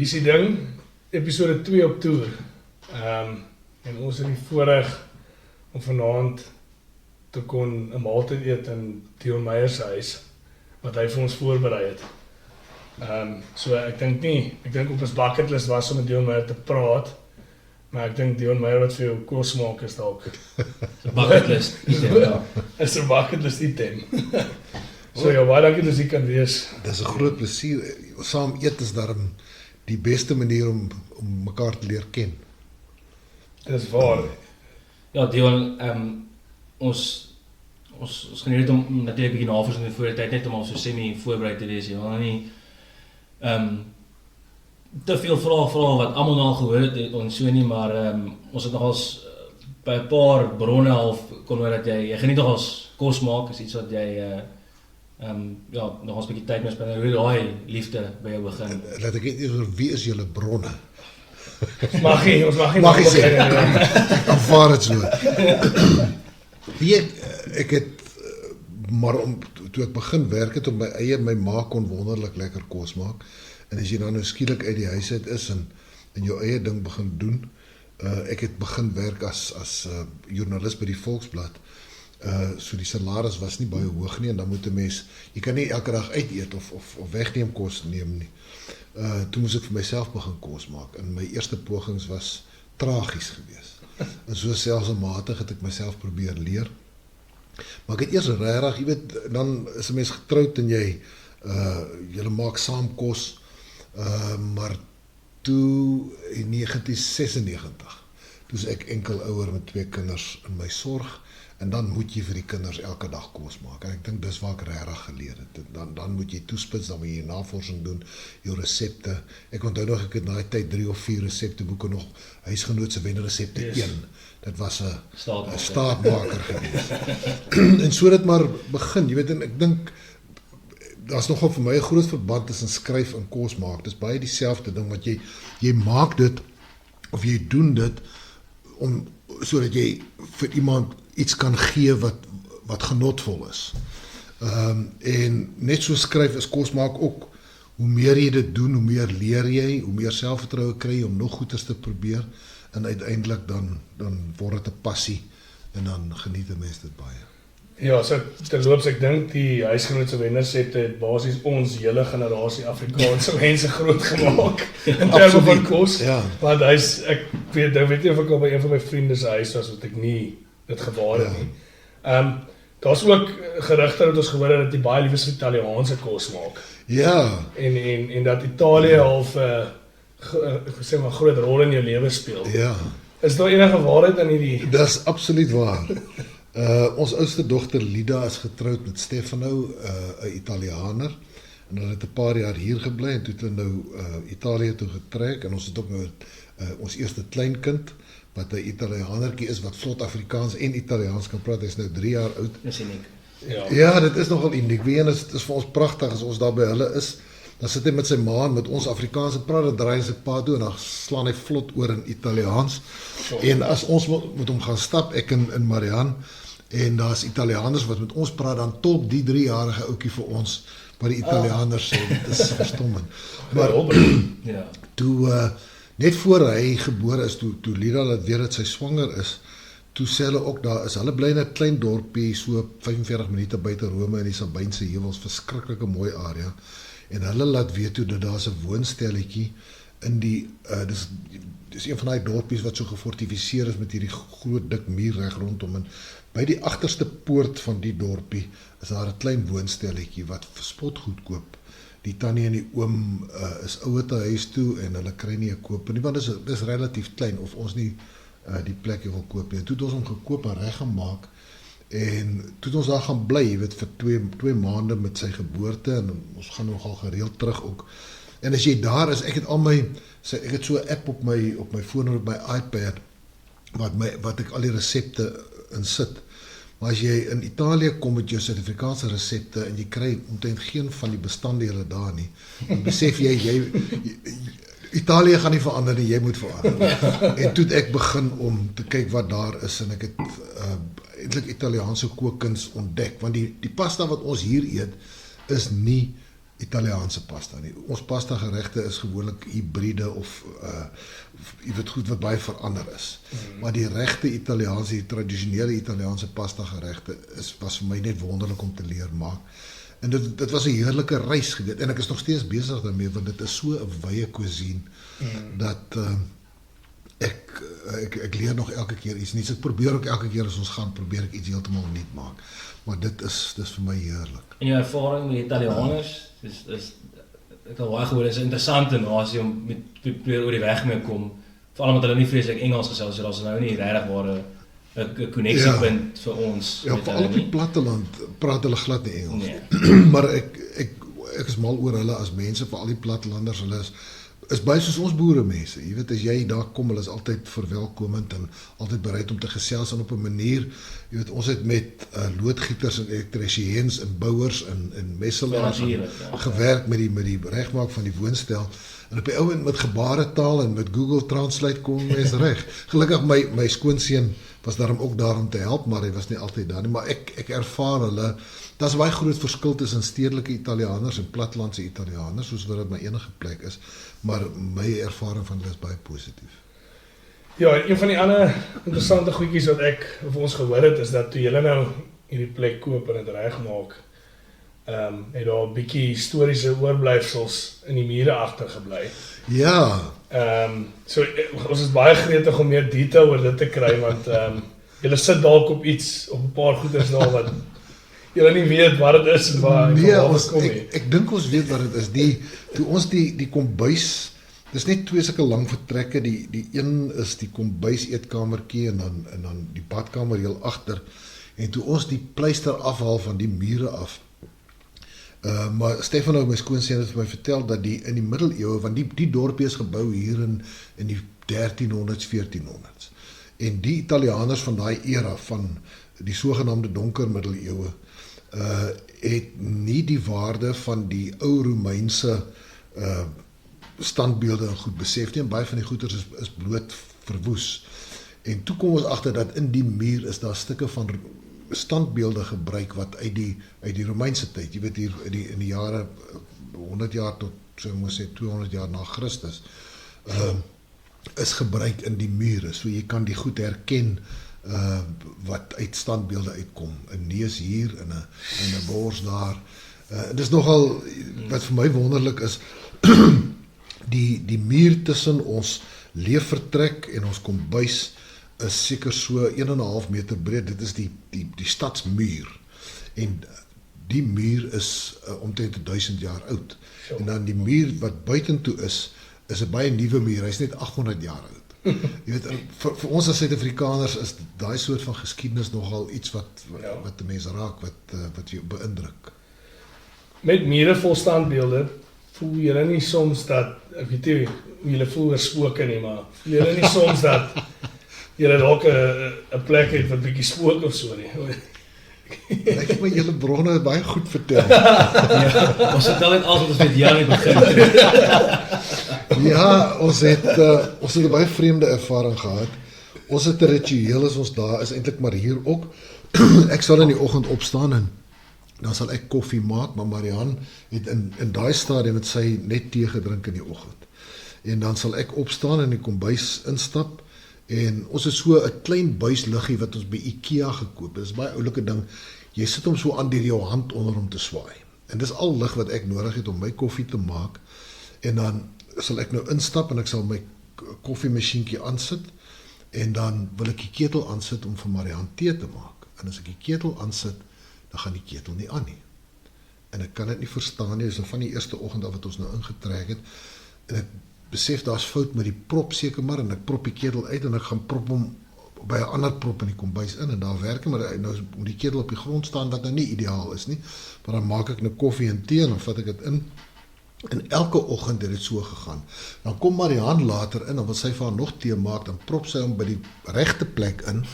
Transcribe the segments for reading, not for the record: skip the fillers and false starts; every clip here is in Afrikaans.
hier is die ding, episode 2 op toer. En ons het die voorreg om vanaand te kon 'n maaltyd eet in Dion Meyer se huis, wat hy vir ons voorberei het. So ek dink op ons bucketlist was om met Dion Meyer te praat, maar ek dink Dion Meyer wat vir jou kos maak is dalk. Een bucketlist item, ja. Is 'n bucketlist item. So ja, baie dankie dat jy kan wees. Dis 'n groot plesier. Saam eet is daarom die beste manier om mekaar te leer ken. Dis waar. Ja, Dion, ons geniet om natuurlijk 'n bietjie navorsing in voor die tyd, net om al so semi-voorbereid te wees. Ja, nie te veel vrae wat almal nou al gehoor het en so nie, maar ons het nogals by 'n paar bronne half kon hoor dat jy geniet nogals kos maak, is iets wat jy ja, nogals 'n bietjie tyd mee spandeer. Hoe daai liefde by jou begin? Laat ek net oor wie is julle bronne? Mag jy sê. Aanvaar het so. Ek het maar toe ek begin werk het op my eie, my ma kon wonderlik lekker kos maak. En as jy dan nou skielik uit die huis uit is en jou eie ding begin doen, ek het begin werk as joernalis by die Volksblad. So die salaris was nie baie hoog nie en dan moet 'n mens, jy kan nie elke dag uit eet of wegneem kos neem nie. Toe moes ek vir myself begin kos maak en my eerste pogings was tragies geweest. En so selfsmatig het ek myself probeer leer. Maar ek het eers regtig, jy weet, dan is 'n mens getroud en julle maak saam kos, maar toe in 1996, toe is ek enkel ouer met 2 kinders in my sorg, en dan moet jy vir die kinders elke dag kos maak. En ek dink dis waar ek regtig geleer het. Dan moet jy toespits, dan moet jy navorsing doen, jou resepte. Ek onthou nog, ek het na die tyd 3 of 4 resepteboeke nog, Huisgenoot se Wenresepte 1. Dit was 'n staatmaker geweest. En so dit maar begin, jy weet, en ek dink, daar's nogal vir my 'n groot verband tussen skryf en kos maak. Dis baie dieselfde ding, wat jy maak dit, of jy doen dit, sodat jy vir iemand iets kan gee wat genotvol is. En net so skryf is kos maak ook. Hoe meer jy dit doen, hoe meer leer jy, hoe meer selfvertroue kry jy om nog goeders te probeer, en uiteindelik dan word dit 'n passie, en dan geniet 'n mens dit baie. Ja, so terloops, ek dink die Huisgenoot se Wenresepte het basies ons hele generasie Afrikaanse mense groot gemaak in terme van kos. Ja. Want ek weet nie of ek al by een van my vriende se huis was wat ek nie dit gewaar het nie. Daar's ook gerugte dat ons gehoor het dat jy baie liefs Italiaanse kos maak. Ja. En dat Italië half sê maar groot rol in jou lewe speel. Ja. Is daar enige waarheid aan hierdie? Dis absoluut waar. Ons oudste dogter Lida is getroud met Stefano, 'n Italianer, en hulle het 'n paar jaar hier gebly, en toe het hulle nou Italië toe getrek, en ons het ook nou ons eerste kleinkind, wat 'n Italianertjie is, wat vlot Afrikaans en Italiaans kan praat. Hy is nou 3 jaar oud. Dis uniek. Ja, dit is nogal uniek. Weet jy, dit is vir ons pragtig as ons daar by hulle is. Dan sit hy met sy ma en met ons Afrikaans en praat, dan draai hy sy pa toe en dan slaan hy vlot oor in Italiaans. En as ons moet hom gaan stap, ek in Marianne, en daar's Italianers wat met ons praat, dan tolk die 3-jarige ouetjie vir ons wat die Italianers sê. Dit is verstommend. Maar ja. Toe net voor hy gebore is, toe Lida laat weet dat sy swanger is, toe sê hulle ook, daar is, hulle bly in 'n klein dorpie, so 45 minute buite Rome in die Sabijnse heuwels, verskriklike mooi area, en hulle laat weet toe dat daar's 'n woonstelletjie in die, dis een van die dorpies wat so gefortifiseer is met hierdie groot dik muur reg rondom, en by die agterste poort van die dorpie is daar 'n klein woonstelletjie wat spot goedkoop. Die tannie en die oom is ouer te huis toe en hulle kry nie 'n koop nie, want dis relatief klein of ons nie die plek wil koop nie. En toe het ons hom gekoop en reggemaak en toe het ons daar gaan bly, weet, vir 2 maande met sy geboorte, en ons gaan nogal gereeld terug ook. En as jy daar is, ek het so 'n app op my foon of op my iPad wat ek al die resepte in sit. Maar as jy in Italië kom met jou Suid-Afrikaanse resepte en jy kry omtrent geen van die bestanddele daar nie, dan besef jy Italië gaan nie verander nie, jy moet verander. En toe het ek begin om te kyk wat daar is, en ek het eintlik Italiaanse kookkuns ontdek, want die pasta wat ons hier eet is nie Italiaanse pasta nie. Ons pasta geregte is gewoonlik hibride of jy weet goed wat baie verander is. Maar die regte Italiaanse, die tradisionele Italiaanse pasta geregte was vir my net wonderlik om te leer maak. En dit was 'n heerlike reis geweet en ek is nog steeds besig daarmee want dit is so 'n wye cuisine dat ek leer nog elke keer iets nuuts. Ek probeer ook elke keer as ons gaan probeer ek iets heeltemal nuut maak. Maar dit is vir my heerlik. En jou ervaring met Italianers, ek het baie gehoor, is 'n interessante nasie om met probeer oor die weg mee kom. Veral omdat hulle nie vreeslik Engels gesels, so daar's nou nie regtig ware 'n koneksiepunt vir ons. Ja, veral op die platteland praat hulle glad nie Engels. Nee. Maar ek is mal oor hulle as mense, vir al die plattelanders, hulle is baie soos ons boere mense. Jy weet, as jy daar kom, hulle is altyd verwelkomend en altyd bereid om te gesels en op 'n manier, jy weet, ons het met loodgieters en elektriesiëns en bouers en messelaars gewerk met die regmaak van die woonstel. En op die ou end met gebaretaal en met Google Translate kom mens reg. Gelukkig my skoonseun was daarom ook daar om te help, maar hy was nie altyd daar nie. Maar ek ervaar hulle, daar's baie groot verskil tussen stedelike Italianers en plattelandse Italianers, soos wat dit maar enige plek is. Maar my ervaring van hulle is baie positief. Ja, en een van die ander interessante goedjies wat ek of ons gehoor het, is dat toe julle nou hierdie plek koop en dit regmaak, het daar 'n bietjie historiese oorblyfsels in die mure agtergebly. Ja. So ons is baie gretig om meer detail oor dit te kry, want julle sit dalk op iets, op 'n paar goeders daar wat julle nie weet wat dit is en waar nee, kom nie. Ek dink ons weet wat dit is. Toe ons die kombuis, dis net twee sulke lang vertrekke, die een is die kombuis eetkamertjie en dan die badkamer heel agter. En toe ons die pleister afhaal van die mure af, maar Stefano, my skoonseun, het vir my vertel dat in die middeleeue, want die dorpie is gebou hier in die 1300s, 1400s. En die Italianers van daai era, van die sogenaamde donker middeleeue, het nie die waarde van die ou Romeinse standbeelde en goed besef nie, en baie van die goeders is bloot verwoes. En toe kom ons agter dat in die muur is daar stukke van standbeelde gebruik wat uit die Romeinse tyd, jy weet hier in die jare 100 jaar tot, so moet sê 200 jaar na Christus, is gebruik in die mure, so jy kan die goed herken wat uit standbeelde uitkom, 'n neus hier en 'n bors daar. Dit is nogal, wat vir my wonderlik is, die muur tussen ons leefvertrek en ons kombuis is seker so 1,5 meter breed. Dit is die stadsmuur. En die muur is omtrent 1000 jaar oud. Sure. En dan die muur wat buitentoe is 'n baie nuwe muur. Hy's net 800 jaar oud. Jy weet, vir ons as Suid-Afrikaners is daai soort van geskiedenis nogal iets wat die mense raak, wat jou beïndruk. Met mure vol standbeelde, voel julle nie soms dat, ek weet nie hoe julle voel oor spooke nie, maar voel julle nie soms dat julle dalk 'n plek het wat bietjie spook of so nie? Ek het my julle bronne baie goed vertel. Ja, ons vertel net alles wat ons met Jan begin. Ja, ons het 'n baie vreemde ervaring gehad. Ons het 'n ritueel as ons daar is, eintlik maar hier ook. Ek sal in die oggend opstaan en dan sal ek koffie maak, maar Marian het in daai stadium met sy net tee gedrink in die oggend. En dan sal ek opstaan en in die kombuis instap. En ons het so 'n klein buisliggie wat ons by IKEA gekoop het. Dis 'n baie oulike ding. Jy sit hom so aan deur jou hand onder hom te swaai. En dis al lig wat ek nodig het om my koffie te maak. En dan sal ek nou instap en ek sal my koffiemasjienkie aansit. En dan wil ek die ketel aansit om vir Marian tee te maak. En as ek die ketel aansit, dan gaan die ketel nie aan nie. En ek kan dit nie verstaan nie. Dis van die eerste oggend af wat ons nou ingetrek het. En ek besef daar's fout met die prop seker maar, en ek prop die ketel uit en ek gaan prop hom by 'n ander prop in die kombuis in en daar werk maar nou moet die ketel op die grond staan wat nou nie ideaal is nie. Maar dan maak ek nou koffie en tee en dan vat ek dit in. En elke oggend het dit so gegaan. Dan kom Marian later in en wil sy vir haar nog tee maak, dan prop sy hom by die regte plek in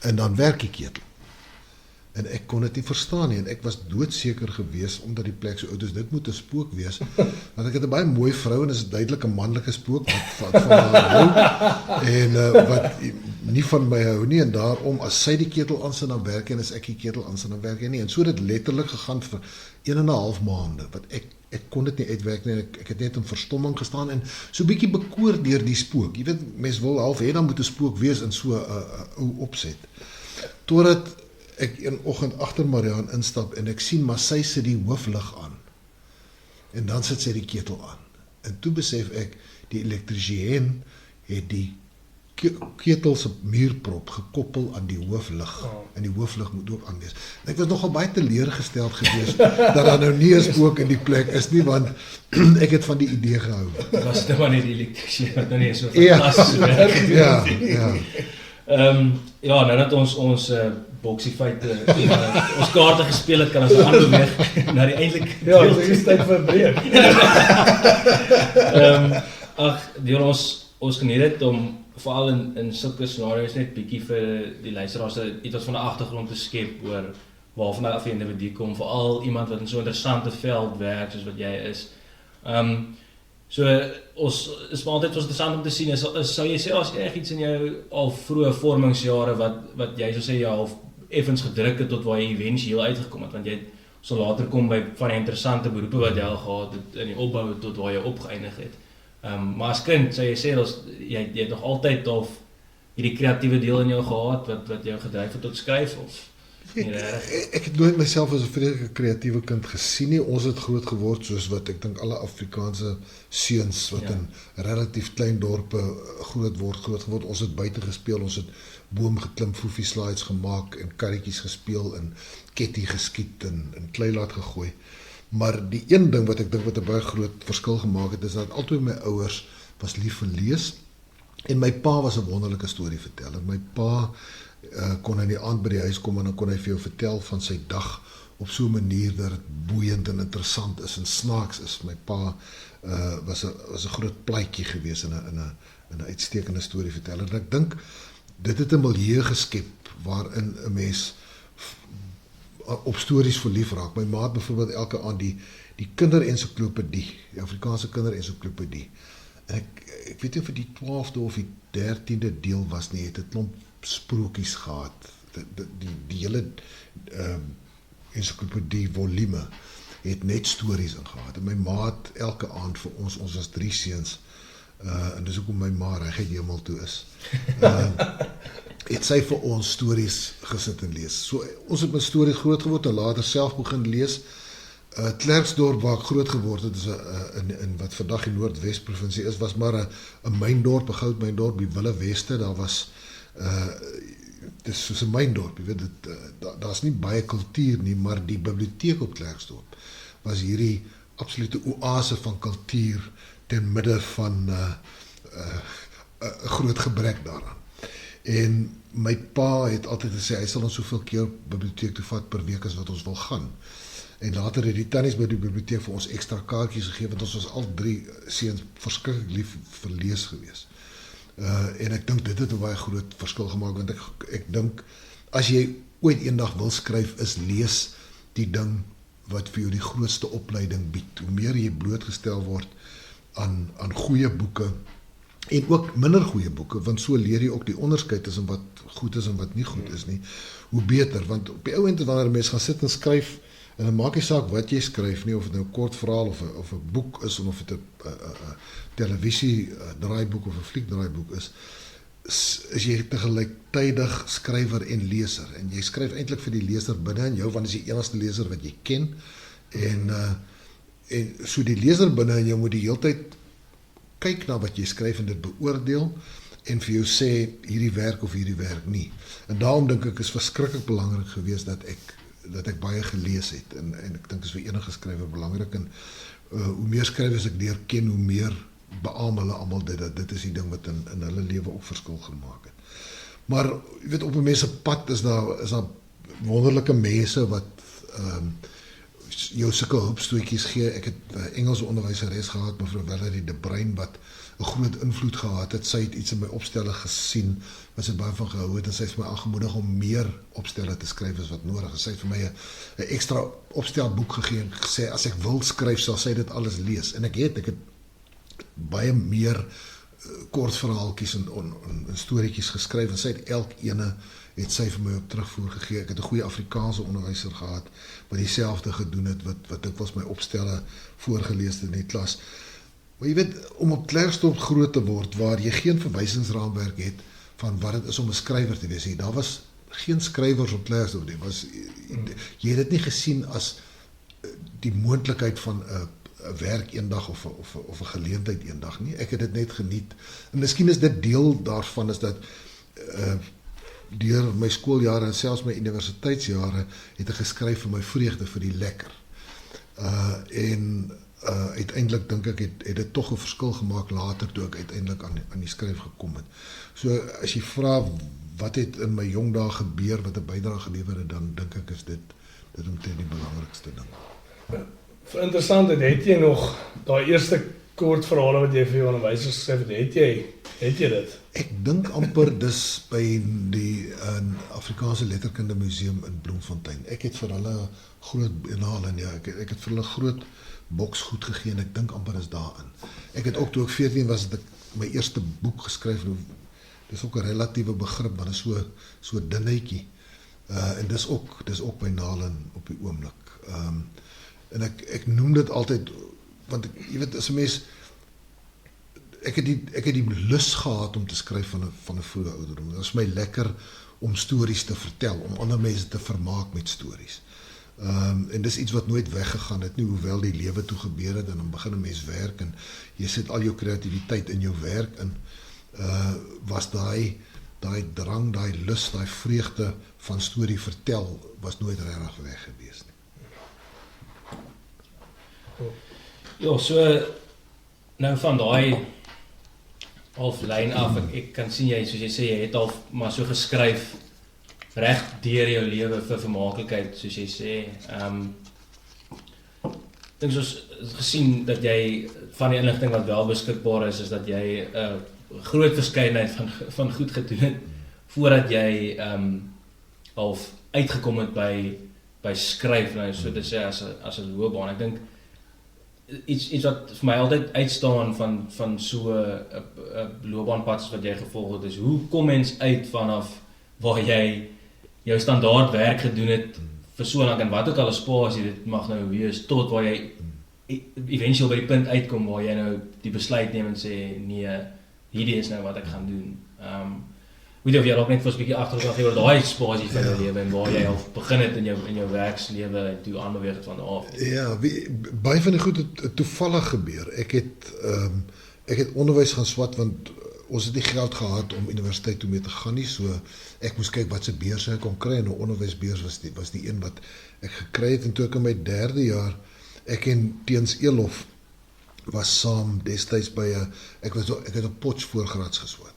en dan werk die ketel. en ek kon dit nie verstaan nie, en ek was doodseker gewees, omdat die plek so oud is, dit moet 'n spook wees, want ek het 'n baie mooi vrou, en is duidelik 'n manlike spook, wat van haar hou, en wat nie van my hou nie, en daarom, as sy die ketel aansit, dan werk en as ek die ketel aansit, dan werk nie, en so het dit letterlik gegaan vir 1,5 maande, wat ek kon dit nie uitwerk nie, ek het net in verstomming gestaan, en so bietjie bekoor deur die spook, jy weet, mens wil half hê, dan moet 'n spook wees, in so 'n ou opset, totdat ek een oggend agter Mariaan instap, en ek sien, maar sy sit die hooflig aan, en dan sit sy die ketel aan, en toe besef ek, die elektriesien het die ketel se muurprop gekoppel aan die hooflig, en die hooflig moet ook aan wees. En ek was nogal baie teleurgesteld gewees, dat daar nou nie 'n spook in die plek is nie, want ek het van die idee gehou. Dit was dit maar net die elektriesien, wat nou nie so Ja. fantasties werk. Ja. Ja, nou dat ons boksie feite, ons kaarte gespeel het, kan ons aanbeweeg na die eintlik. Ja, dit is tyd vir 'n breek. Dion, ons geniet dit om veral in sulke scenario's net bietjie vir die luisteraars iets van 'n agtergrond te skep oor waarvan af 'n individu kom, veral iemand wat in so 'n interessante veld werk soos wat jy is. So ons is maar altyd interessant om te sien, sou jy sê as iets in jou al vroeë vormingsjare wat jy sou sê jy half effens gedruk het tot waar jy eventueel uitgekom het, want jy sal later kom by van die interessante beroepe wat jy al gehad het in die opbou tot waar jy opgeëindig het. Maar as kind sou jy sê jy het nog altyd of hierdie kreatiewe deel in jou gehad wat jou gedryf het tot skryf of Ek het nooit myself as 'n vreeslike kreatiewe kind gesien nie. Ons het groot geword soos wat ek dink alle Afrikaanse seuns wat in relatief klein dorpe groot geword. Ons het buite gespeel, ons het boom geklim, foefie slides gemaak en karretjies gespeel en ketty geskiet en klei laat gegooi. Maar die een ding wat ek dink wat 'n baie groot verskil gemaak het, is dat albei my ouers was lief vir lees en my pa was 'n wonderlike storieverteller. My pa kon in die aand by die huis kom en dan kon hy vir jou vertel van sy dag op so 'n manier dat dit boeiend en interessant is en snaaks is. My pa was 'n groot plaatjie gewees in 'n uitstekende storieverteller. En ek dink dit het 'n milieu geskep waarin 'n mens op stories verlief raak. My ma het byvoorbeeld elke aand die kinderensiklopedie, die Afrikaanse kinderensiklopedie. En ek weet nie of die 12de of die 13de deel was nie, het 'n klomp sprokies gehad. Die hele ensiklopedie volume het net stories in gehad. En my ma het elke aand vir ons was 3 seuns, en dis hoekom my ma reguit hemel toe is. Het sy vir ons stories gesit en lees. So ons het met stories groot geword en later self begin lees. Klerksdorp waar ek groot geword het, is in wat vandag die Noordwes provinsie is, was maar 'n myndorp, 'n goudmyndorp, die Wille Weste. Daar was dis soos 'n myndorp, jy weet dit, daar's nie baie kultuur nie, maar die biblioteek op Klerksdorp was hierdie absolute oase van kultuur ten midde van 'n groot gebrek daaraan. En my pa het altyd gesê hy sal ons soveel keer biblioteek toe vat per week as wat ons wil gaan. En later het die tannies by die biblioteek vir ons ekstra kaartjies gegee, want ons was al 3 seuns verskriklik lief vir lees gewees. En ek dink dit het 'n baie groot verskil gemaak, want ek dink as jy ooit eendag wil skryf, is lees die ding wat vir jou die grootste opleiding bied. Hoe meer jy blootgestel word aan goeie boeke en ook minder goeie boeke, want so leer jy ook die onderskeid tussen wat goed is en wat nie goed is nie, hoe beter, want op die ou end wanneer 'n mens gaan sit en skryf, en dan maak nie saak wat jy skryf nie, of het nou 'n kort verhaal of 'n boek is, of het 'n televisie draaiboek of 'n fliekdraaiboek is jy tegelijkertydig skrywer en leser, en jy skryf eintlik vir die leser binne in jou, want is die enigste leser wat jy ken, en so die leser binne in jou moet die hele tyd kyk na wat jy skryf en dit beoordeel, en vir jou sê, hierdie werk of hierdie werk nie. En daarom dink ek is verskriklik belangrik geweest dat ek baie gelees het, en ek dink is vir enige skrywer belangrik, en hoe meer skrywers ek leer ken, hoe meer beaam hulle almal dit is die ding wat in hulle lewe ook verskil gemaak het. Maar, jy weet, op 'n mens se pad is daar wonderlike mense wat jou sulke hulpstootjies gee. Ek het 'n Engelse onderwyseres gehad, mevrou Valerie de Bruin, wat 'n groot invloed gehad het. Sy het iets in my opstelle gesien wat sy baie van gehou het, en sy het my aangemoedig om meer opstelle te skryf as wat nodig is. Sy het vir my 'n ekstra opstelboek gegee en gesê as ek wil skryf sal sy dit alles lees. En ek het baie meer kortverhaaltjies en storieetjies geskryf, en sy het elkene het sy vir my op terugvoer gegee. Ek het 'n goeie Afrikaanse onderwyser gehad wat dieselfde gedoen het, wat dikwels my opstelle voorgelees het in die klas. Maar jy weet, om op Klerksdorp groot te word, waar jy geen verwysingsraamwerk het van wat het is om 'n skrywer te wees. Daar was geen skrywers op Klerksdorp nie. Jy het dit nie gesien as die moontlikheid van 'n werk eendag of 'n geleentheid eendag nie. Ek het dit net geniet. En miskien is dit deel daarvan is dat deur my skooljare en selfs my universiteitsjare het ek geskryf vir my vreugde, vir die lekker. Uiteindelik dink ek het dit tog 'n verskil gemaak later toe ek uiteindelik aan die skryf gekom het. So as jy vra wat het in my jong dae gebeur wat 'n bydrae gelewer het, dan dink ek is dit omtrent die belangrikste ding. Vir interessantheid, het jy nog daai eerste kort verhale wat jy vir jou onderwysers geskryf het, het jy dit? Ek dink amper dis by die Afrikaanse Letterkunde Museum in Bloemfontein. Ek het vir hulle groot benaal en ja, ek het vir hulle groot boks goed gegee en ek dink amper is daarin. Ek het ook toe ek 14 was, het ek my eerste boek geskryf. Dis ook 'n relatiewe begrip, want dit is so dunnetjie. En dis ook by nalen op die oomblik. En ek noem dit altyd, want jy weet, as 'n mens, ek het die lus gehad om te skryf van 'n vroeë ouderdom. Dit is my lekker om stories te vertel, om ander mense te vermaak met stories. En dis iets wat nooit weggegaan het nie, hoewel die lewe toe gebeur het, en dan begin 'n mens werk, en jy sit al jou kreatiwiteit in jou werk in, was daai drang, daai lus, daai vreugde van storie vertel, was nooit regtig weg gewees nie. Ja, so nou van daai halflyn af, ek kan sien jy, soos jy sê, jy het al maar so geskryf reg deur jou lewe vir vermaaklikheid, soos jy sê. Dink soos gesien dat jy van die inligting wat wel beskikbaar is dat jy 'n groot verskeidenheid van goed gedoen het voordat jy half uitgekom het by skryf, nou so te sê as 'n loopbaan. Ek dink iets wat vir my altyd uitstaan van so 'n loopbaanpad wat jy gevolg het, is hoe kom mens uit vanaf waar jy jou standaard werk gedoen het vir so lank, en wat ook al 'n spasie dit mag nou wees, tot waar jy eventueel by die punt uitkom waar jy nou die besluit neem en sê nee, hierdie is nou wat ek gaan doen. Weet jy of jy ook net vir 'n bietjie agtergrond gee oor daai spasie van jou lewe en waar jy al begin het in jou werkslewe en toe aanbeweeg het van af? Ja, baie van die goed het toevallig gebeur. Ek het onderwys gaan swat want ons het nie geld gehad om universiteit toe mee te gaan nie, so ek moes kyk wat se beurse ek kon kry, en 'n onderwysbeurs was die een wat ek gekry het. En toe ek in my 3de jaar, ek en Teens Elof was saam destyds by ek het op Potch voorgraads geswat,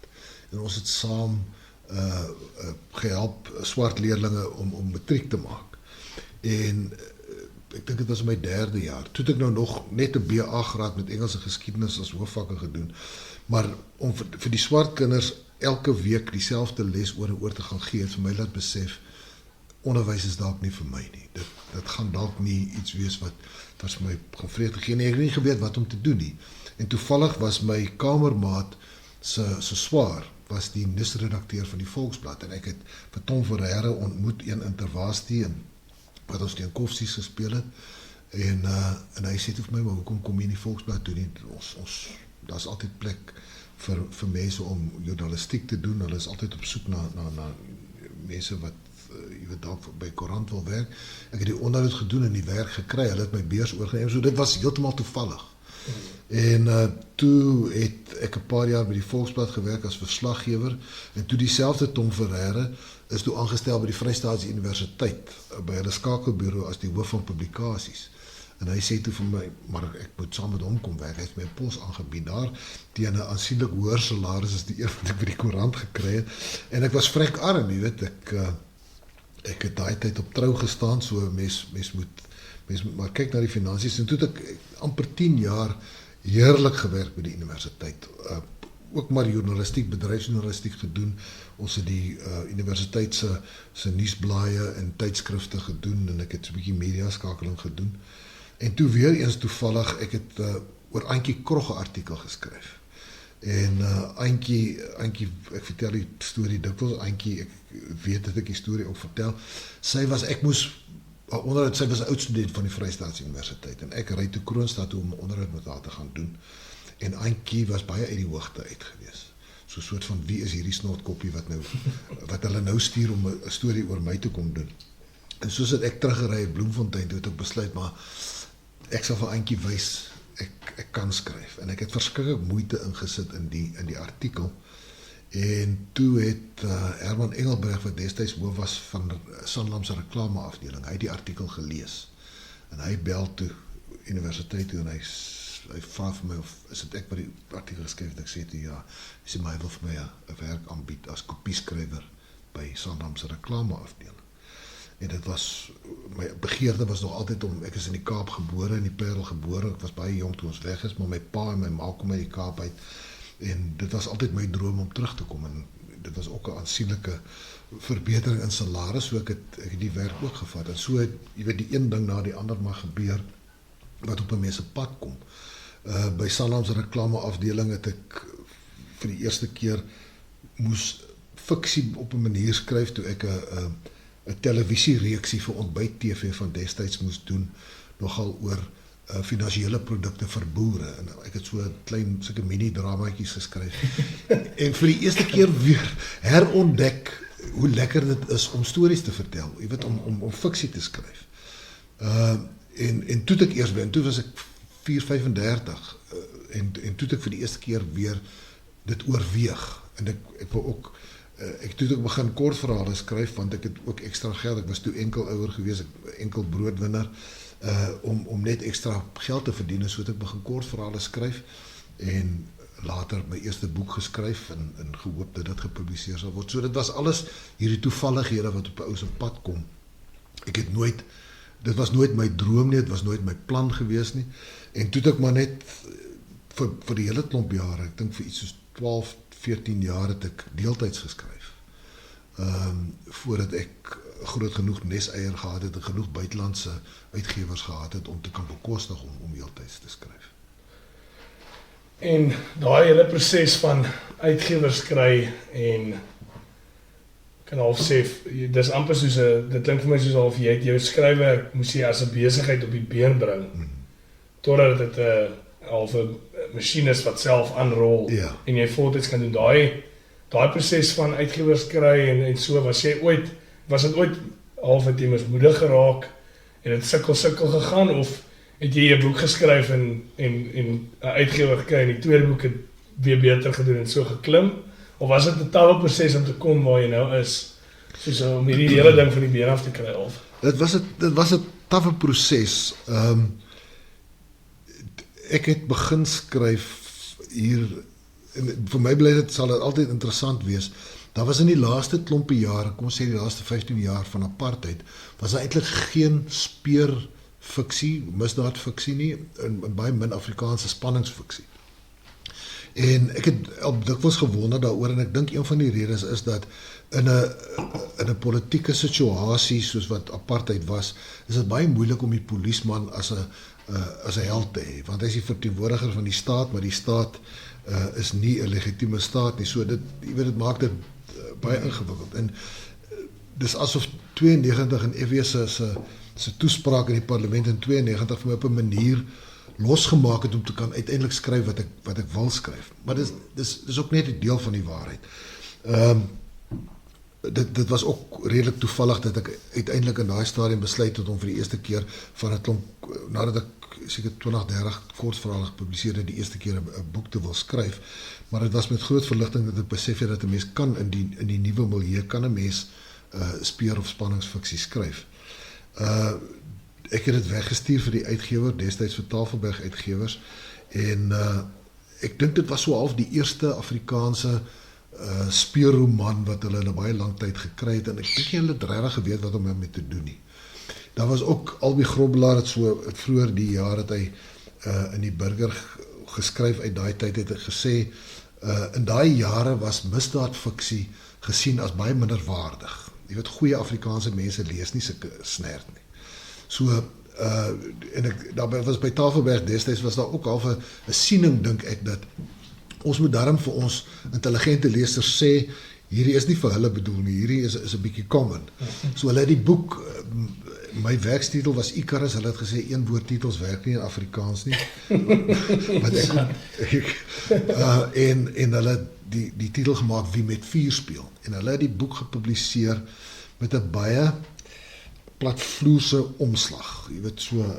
en ons het saam gehelp swart leerlinge om matriek te maak. En ek dink dit was my 3de jaar. Toe het ek nou nog net 'n BA graad met Engelse geskiedenis as hoofvakke gedoen. Maar om vir die swart kinders elke week dieselfde les oor en oor te gaan gee, het vir my laat besef, onderwys is dalk nie vir my nie. Dit gaan dalk nie iets wees wat vir my gaan vreugde gee nie. Ek het nie geweet wat om te doen nie. En toevallig was my kamermaat se swaar was die nuusredakteur van die Volksblad, en ek het vir Tom Ferreira ontmoet een Intervarsity, wat ons teen Koffsies gespeel het, en hy sê vir my, maar hoekom kom jy in die Volksblad toe nie? Daar's altyd plek vir mense om journalistiek te doen. Hulle is altyd op soek na mense wat jy weet dalk by koerant wil werk. Ek het die onderhoud gedoen en die werk gekry. Hulle het my beurs oorgeneem. So dit was heeltemal toevallig. En toe het ek 'n paar jaar by die Volksblad gewerk as verslaggewer, en toe dieselfde Tom Ferreira is toe aangestel by die Vrystaatse Universiteit by hulle skakelbureau as die hoof van publikasies. En hy sê toe vir my, maar ek moet saam met hom kom werk. Hy het my 'n pos aangebied daar teen 'n aansienlik hoër salaris as die een wat ek by die koerant gekry het. En ek was vrek arm, jy weet, ek het daai tyd op trou gestaan, so mens Mens moet maar kyk na die finansies, en toe het ek amper 10 jaar heerlik gewerk by die universiteit. Ook maar journalistiek, bedryfsjournalistiek gedoen. Ons het die universiteit se nuusblaaie en tydskrifte gedoen, en ek het so 'n bietjie mediaskakeling gedoen. En toe weer eens toevallig, ek het oor Antjie Krog 'n artikel geskryf. En Antjie, ek vertel die storie dikwels, Antjie, ek weet dat ek die storie ook vertel. Sy was 'n oud student van die Vrystaatse Universiteit, en ek ry toe Kroonstad toe om 'n onderhoud met haar te gaan doen. En Antjie was baie uit die hoogte uit gewees. So 'n soort van, wie is hierdie snortkoppie wat hulle nou stuur om 'n storie oor my te kom doen. En soos het ek teruggery in Bloemfontein, toe het ek besluit, maar ek sal vir Antjie wys, ek kan skryf. En ek het verskriklik moeite ingesit in die artikel. En toe het Herman Engelbreg, wat destyds hoof was van Sanlam se reklameafdeling, hy het die artikel gelees. En hy bel toe universiteit toe, en hy vra vir my, of is dit ek wat die artikel geskryf het? Ek sê toe ja. Hy sê, maar hy wil vir my 'n werk aanbied as kopieskrywer by Sanlam se reklameafdeling. En dit was, my begeerte was nog altyd ek is in die Kaap gebore, in die Parel gebore, ek was baie jong toe ons weg is, maar my pa en my ma kom uit die Kaap uit, en dit was altyd my droom om terug te kom, en dit was ook 'n aansienlike verbetering in salaris, so ek het die werk ook gevat, en so het, jy weet, die een ding na die ander maar gebeur, wat op 'n mens se pad kom. By Sanlam se reklameafdeling het ek vir die eerste keer moes fiksie op 'n manier skryf, toe ek 'n televisiereeksie vir Ontbyt TV van destyds moes doen, nogal oor finansiële produkte vir boere, en ek het so 'n klein, sulke mini-dramaatjies geskryf, en vir die eerste keer weer herontdek hoe lekker dit is om stories te vertel, jy weet, om fiksie te skryf. En toe het ek eers en toe was ek 4:35, en toe het ek vir die eerste keer weer dit oorweeg, en ek wou ook, toe het ek begin kortverhale skryf, want ek het ook extra geld, ek was toe enkel ouer gewees, enkel broodwinner, om net extra geld te verdien, so het ek begin kortverhale skryf, en later my eerste boek geskryf, en gehoop dat dit gepubliseer sal word. So dit was alles hierdie toevallighede wat op 'n ou se pad kom. Dit was nooit my droom nie, dit was nooit my plan gewees nie, en toe het ek maar net vir die hele klomp jare, ek dink vir iets soos 12, 14 jaar het ek deeltyds geskryf, voordat ek groot genoeg neseier gehad het, en genoeg buitelandse uitgewers gehad het, om te kan bekostig om deeltyds te skryf. En daai hele proses van uitgewers kry, en kan half sê, dis amper soos dit klink vir my soos half, jy het jou skryfwerk moes jy as 'n besigheid op die been bring, totdat dit half 'n masjien is wat self aanrol, en jy voltyds kan doen. Daai proses van uitgewers kry, en so, was dit ooit half het jy mismoedig geraak, en het sukkel gegaan, of het jy 'n boek geskryf, en 'n uitgewer gekry, en die tweede boek het weer beter gedoen, en so geklim, of was dit 'n tawe proses om te kom waar jy nou is, soos om hierdie hele ding van die been af te kry, of? Dit was 'n tawwe proses. Ek het begin skryf hier, en vir my sal dit altyd interessant wees. Daar was in die laaste klompie jare, kom ons sê die laaste 15 jaar van apartheid, was daar eintlik geen speurfiksie, misdaadfiksie nie, en baie min Afrikaanse spanningsfiksie. En ek het al dikwels gewonder daaroor, en ek dink een van die redes is dat in 'n politieke situasie soos wat apartheid was, is dit baie moeilik om die polisieman as 'n held te hê, want hy is die verteenwoordiger van die staat, maar die staat is nie 'n legitieme staat nie, so dit maak dit baie ingewikkeld, en dis asof 92 en FW se toespraak in die parlement in 92 vir my op 'n manier losgemaak het om te kan uiteindelik skryf wat ek wil skryf, maar dis ook net 'n deel van die waarheid. Dit was ook redelik toevallig dat ek uiteindelik in daai stadium besluit het om vir die eerste keer van 'n klomp, nadat ek seker 20, 30 kortverhale gepubliseer het, die eerste keer 'n boek te wil skryf, maar dit was met groot verligting dat ek besef het dat 'n mens kan in die nuwe milieu kan 'n mens speur of spanningsfiksie skryf. Ek het dit weggestuur vir die uitgewer, destyds vir Tafelberg Uitgewers, en ek dink dit was so half die eerste Afrikaanse speurroman wat hulle in 'n baie lang tyd gekry het, en ek dink nie hulle het regtig geweet wat om daarmee te doen nie. Daar was ook Albie Grobbelaar het so vroeër die jaar het hy in die Burger geskryf uit daai tyd het hy gesê in daai jare was misdaadfiksie gesien as baie minderwaardig. Jy weet goeie Afrikaanse mense lees nie sulke snert nie. So en daarbey was by Tafelberg destyds was daar ook half 'n siening dink ek dat ons moet daarom vir ons intelligente lesers sê hierdie is nie vir hulle bedoel nie, hierdie is 'n bietjie common. So hulle het die boek my werkstitel was Icarus, hulle het gesê een woordtitels werk nie in Afrikaans nie. Wat en hulle het die titel gemaak Wie met vuur speel en hulle het die boek gepubliseer met 'n baie platvloerse omslag. Jy weet so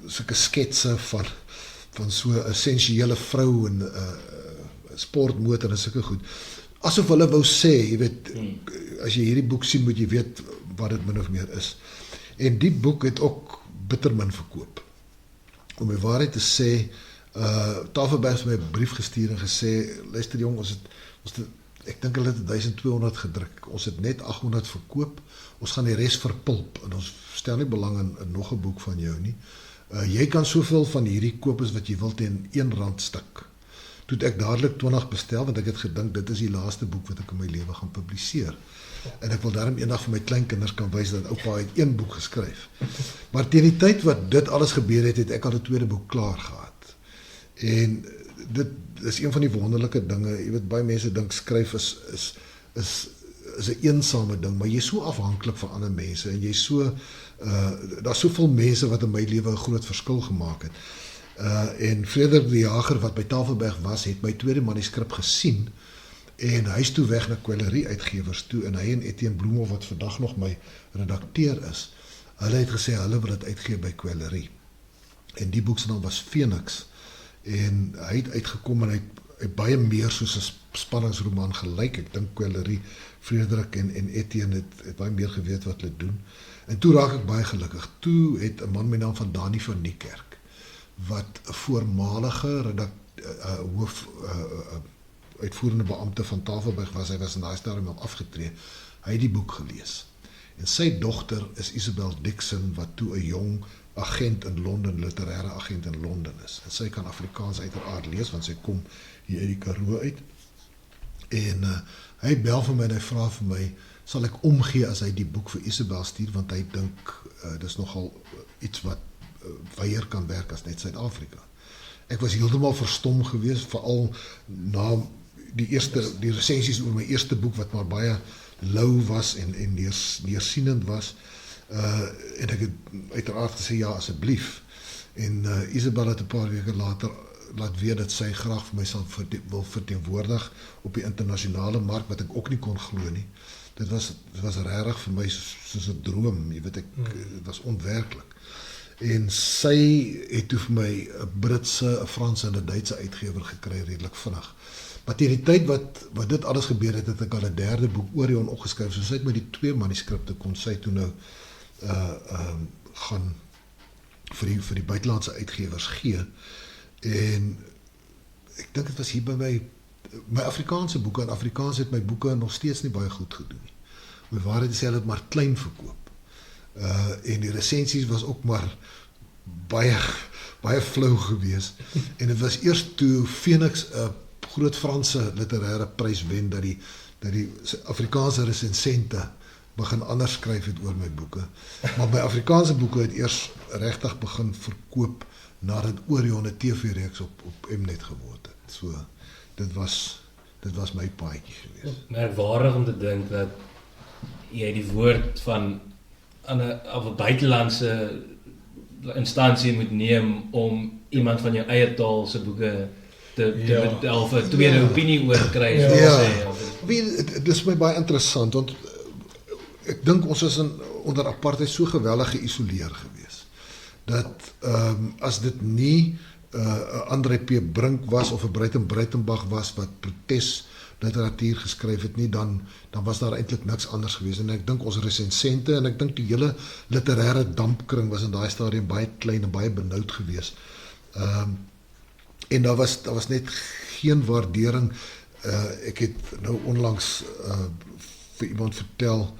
sulke sketse van so 'n sensuele vrou en sportmotor en sulke goed. Asof hulle wou sê, jy weet, as jy hierdie boek sien, moet jy weet wat dit min of meer is. En die boek het ook bitter min verkoop. Om die waarheid te sê, Tafelberg het my 'n brief gestuur en gesê, luister jong, ek dink hulle het 1200 gedruk. Ons het net 800 verkoop. Ons gaan die res verpulp en ons stel nie belang in nog 'n boek van jou nie. Jy kan soveel van hierdie koop as wat jy wil teen R1 stuk. Toe het ek dadelik 20 bestel want ek het gedink dit is die laaste boek wat ek in my lewe gaan publiseer. En ek wil daarom eendag vir my kleinkinders kan wys dat oupa het een boek geskryf. Maar teen die tyd wat dit alles gebeur het ek al 'n tweede boek klaar gehad. En dit is een van die wonderlike dinge, jy weet baie mense dink skryf is 'n eensame ding, maar jy is so afhanklik van ander mense en jy is so daar's soveel mense wat in my lewe 'n groot verskil gemaak het. En Frederik die Jager wat by Tafelberg was, het my tweede manuskrip gesien en hy is toe weg na Kwellerie Uitgewers toe en hy en Etienne Bloemhof wat vandag nog my redakteur is, hulle het gesê hulle wil dit uitgee by Kwellerie. En die boek se naam was Phoenix en hy het uitgekom en hy het baie meer soos 'n spanningsroman gelyk. Ek dink Kwellerie, Frederik en Etienne het baie meer geweet wat hulle doen. En toe raak ek baie gelukkig. Toe het 'n man met naam van Dani van Niekerk wat 'n voormalige hoof uitvoerende beampte van Tafelberg was, hy was in daai stadium al afgetree. Hy het die boek gelees. En sy dogter is Isabel Dixon wat toe 'n jong agent in Londen, literêre agent in Londen is. En sy kan Afrikaans uiteraard lees want sy kom hier uit die Karoo uit. En hy bel vir my en hy vra vir my, sal ek omgee as hy die boek vir Isabel stuur want hy dink dis nogal iets wat weier kan werk as net Suid-Afrika. Ek was heeltemal verstom geweest, veral na die resensies oor my eerste boek wat maar baie lou was en neersienend was. En ek het uiteraard gesê ja asseblief. En Isabel het 'n paar weke later laat weet dat sy graag vir my wil verteenwoordig op die internasionale mark wat ek ook nie kon glo nie. Dit was regtig vir my soos 'n droom, jy weet dit was onwerklik. En sy het toe vir my 'n Britse, 'n Franse en 'n Duitse uitgewer gekry redelik vinnig. Maar teen die tyd wat dit alles gebeur het ek al 'n derde boek Orion opgeskryf. So sy het my die 2 manuskripte kon sy toe nou gaan vir die buitelandse uitgewers gee. En ek dink dit was hier by my Afrikaanse boeke. In Afrikaans het my boeke nog steeds nie baie goed gedoen nie. My waarheid is hulle het maar klein verkoop. En die resensies was ook maar baie flou geweest. En dit was eers toe Phoenix 'n groot Franse literêre prys wen dat die Afrikaanse resensente begin anders skryf het oor my boeke. Maar my Afrikaanse boeke het eers regtig begin verkoop nadat Orion 'n TV-reeks op Mnet geword het. So dit was my paadjie geweest. Merkwaardig om te dink dat jy die woord van 'n buitelandse instansie moet neem om iemand van jou eie taal se boeke of 'n tweede opinie oor kry, soos sê. Dit is my baie interessant want ek dink ons is onder apartheid so geweldig geïsoleer geweest dat as dit nie André P. Brink was of 'n Breitenbach was wat protesliteratuur geskryf het nie, dan was daar eintlik niks anders geweest. En ek dink ons resensente en ek dink die hele literêre dampkring was in daai stadium baie klein en baie benoud geweest. En daar was net geen waardering. Ek het nou onlangs vir iemand vertel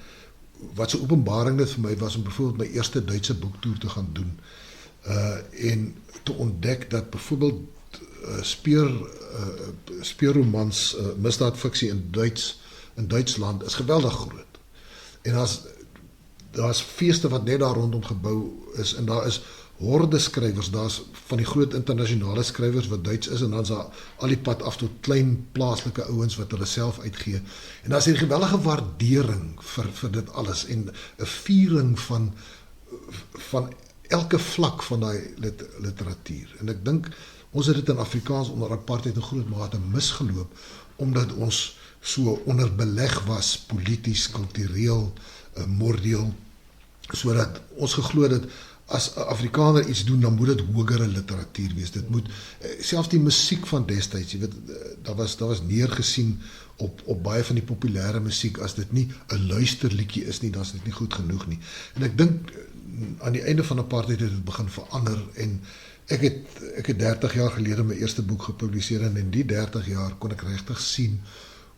wat so openbaring dit vir my was om byvoorbeeld my eerste Duitse boektoer te gaan doen. En te ontdek dat byvoorbeeld speurromans, misdaadfiksie in Duitsland is geweldig groot. En daar's feeste wat net daar rondom gebou is, en daar is horde skrywers, daar's van die groot internasionale skrywers wat Duits is, en dan's daar al die pad af tot klein plaaslike ouens wat hulle self uitgee. En daar's 'n geweldige waardering vir dit alles, en 'n viering van elke vlak van daai literatuur. En ek dink, ons het dit in Afrikaans onder apartheid in groot mate misgeloop, omdat ons so onderbeleg was, polities, kultureel, moreel, sodat ons geglo dat as 'n Afrikaner iets doen, dan moet dit hogere literatuur wees. Dit moet, selfs die musiek van destyds, jy weet, daar was neergesien op baie van die populêre musiek, as dit nie 'n luisterliedjie is nie, dan is dit nie goed genoeg nie. En ek dink, aan die einde van apartheid het dit begin verander, en ek het 30 jaar gelede my eerste boek gepubliseer, en in die 30 jaar kon ek regtig sien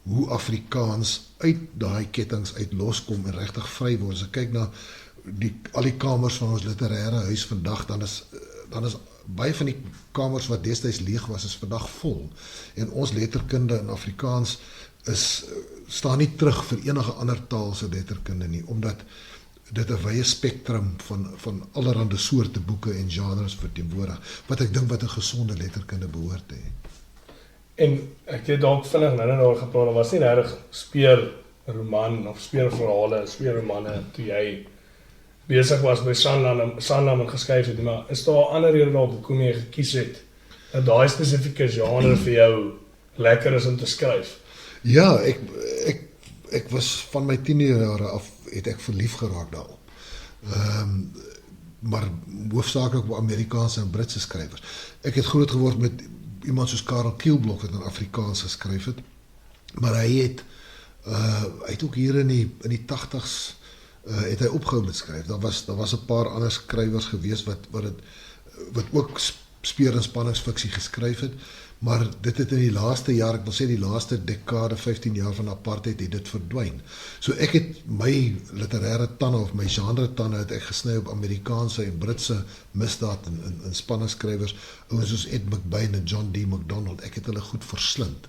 hoe Afrikaans uit daai kettinge uit loskom en regtig vry word. As ek kyk na al die kamers van ons literêre huis vandag, dan is baie van die kamers wat destyds leeg was, is vandag vol. En ons letterkunde in Afrikaans staan nie terug vir enige ander taal se letterkunde nie, omdat dit 'n wye spektrum van allerlei soorte boeke en genres verteenwoordig, wat ek dink wat 'n gesonde letterkunde behoort te hê. En ek het dalk vinnig nou daar gepraat, daar was nie regtig speurroman of speurromanne toe jy besig was by Sanlam en geskryf het, maar is daar 'n ander rede dalk hoekom jy gekies het dat daai spesifieke genre vir jou lekker is om te skryf? Ja, ek was van my tienerjare af, het ek verlief geraak daarop. Maar hoofsaaklik op Amerikaanse en Britse skrywers. Ek het groot geword met iemand soos Karel Kielblok wat in Afrikaans geskryf het, maar hy het ook hier in die 80s het hy opgehou met skryf. Daar was 'n paar ander skrywers gewees wat ook speur- en spanningsfiksie geskryf het, maar dit het in die laaste jaar, ek wil sê die laaste dekade, 15 jaar van apartheid, het dit verdwyn. So ek het my literêre tande of my genre tande het ek gesny op Amerikaanse en Britse misdaad en spanningsskrywers, ouens soos Ed McBain en John D. MacDonald. Ek het hulle goed verslind.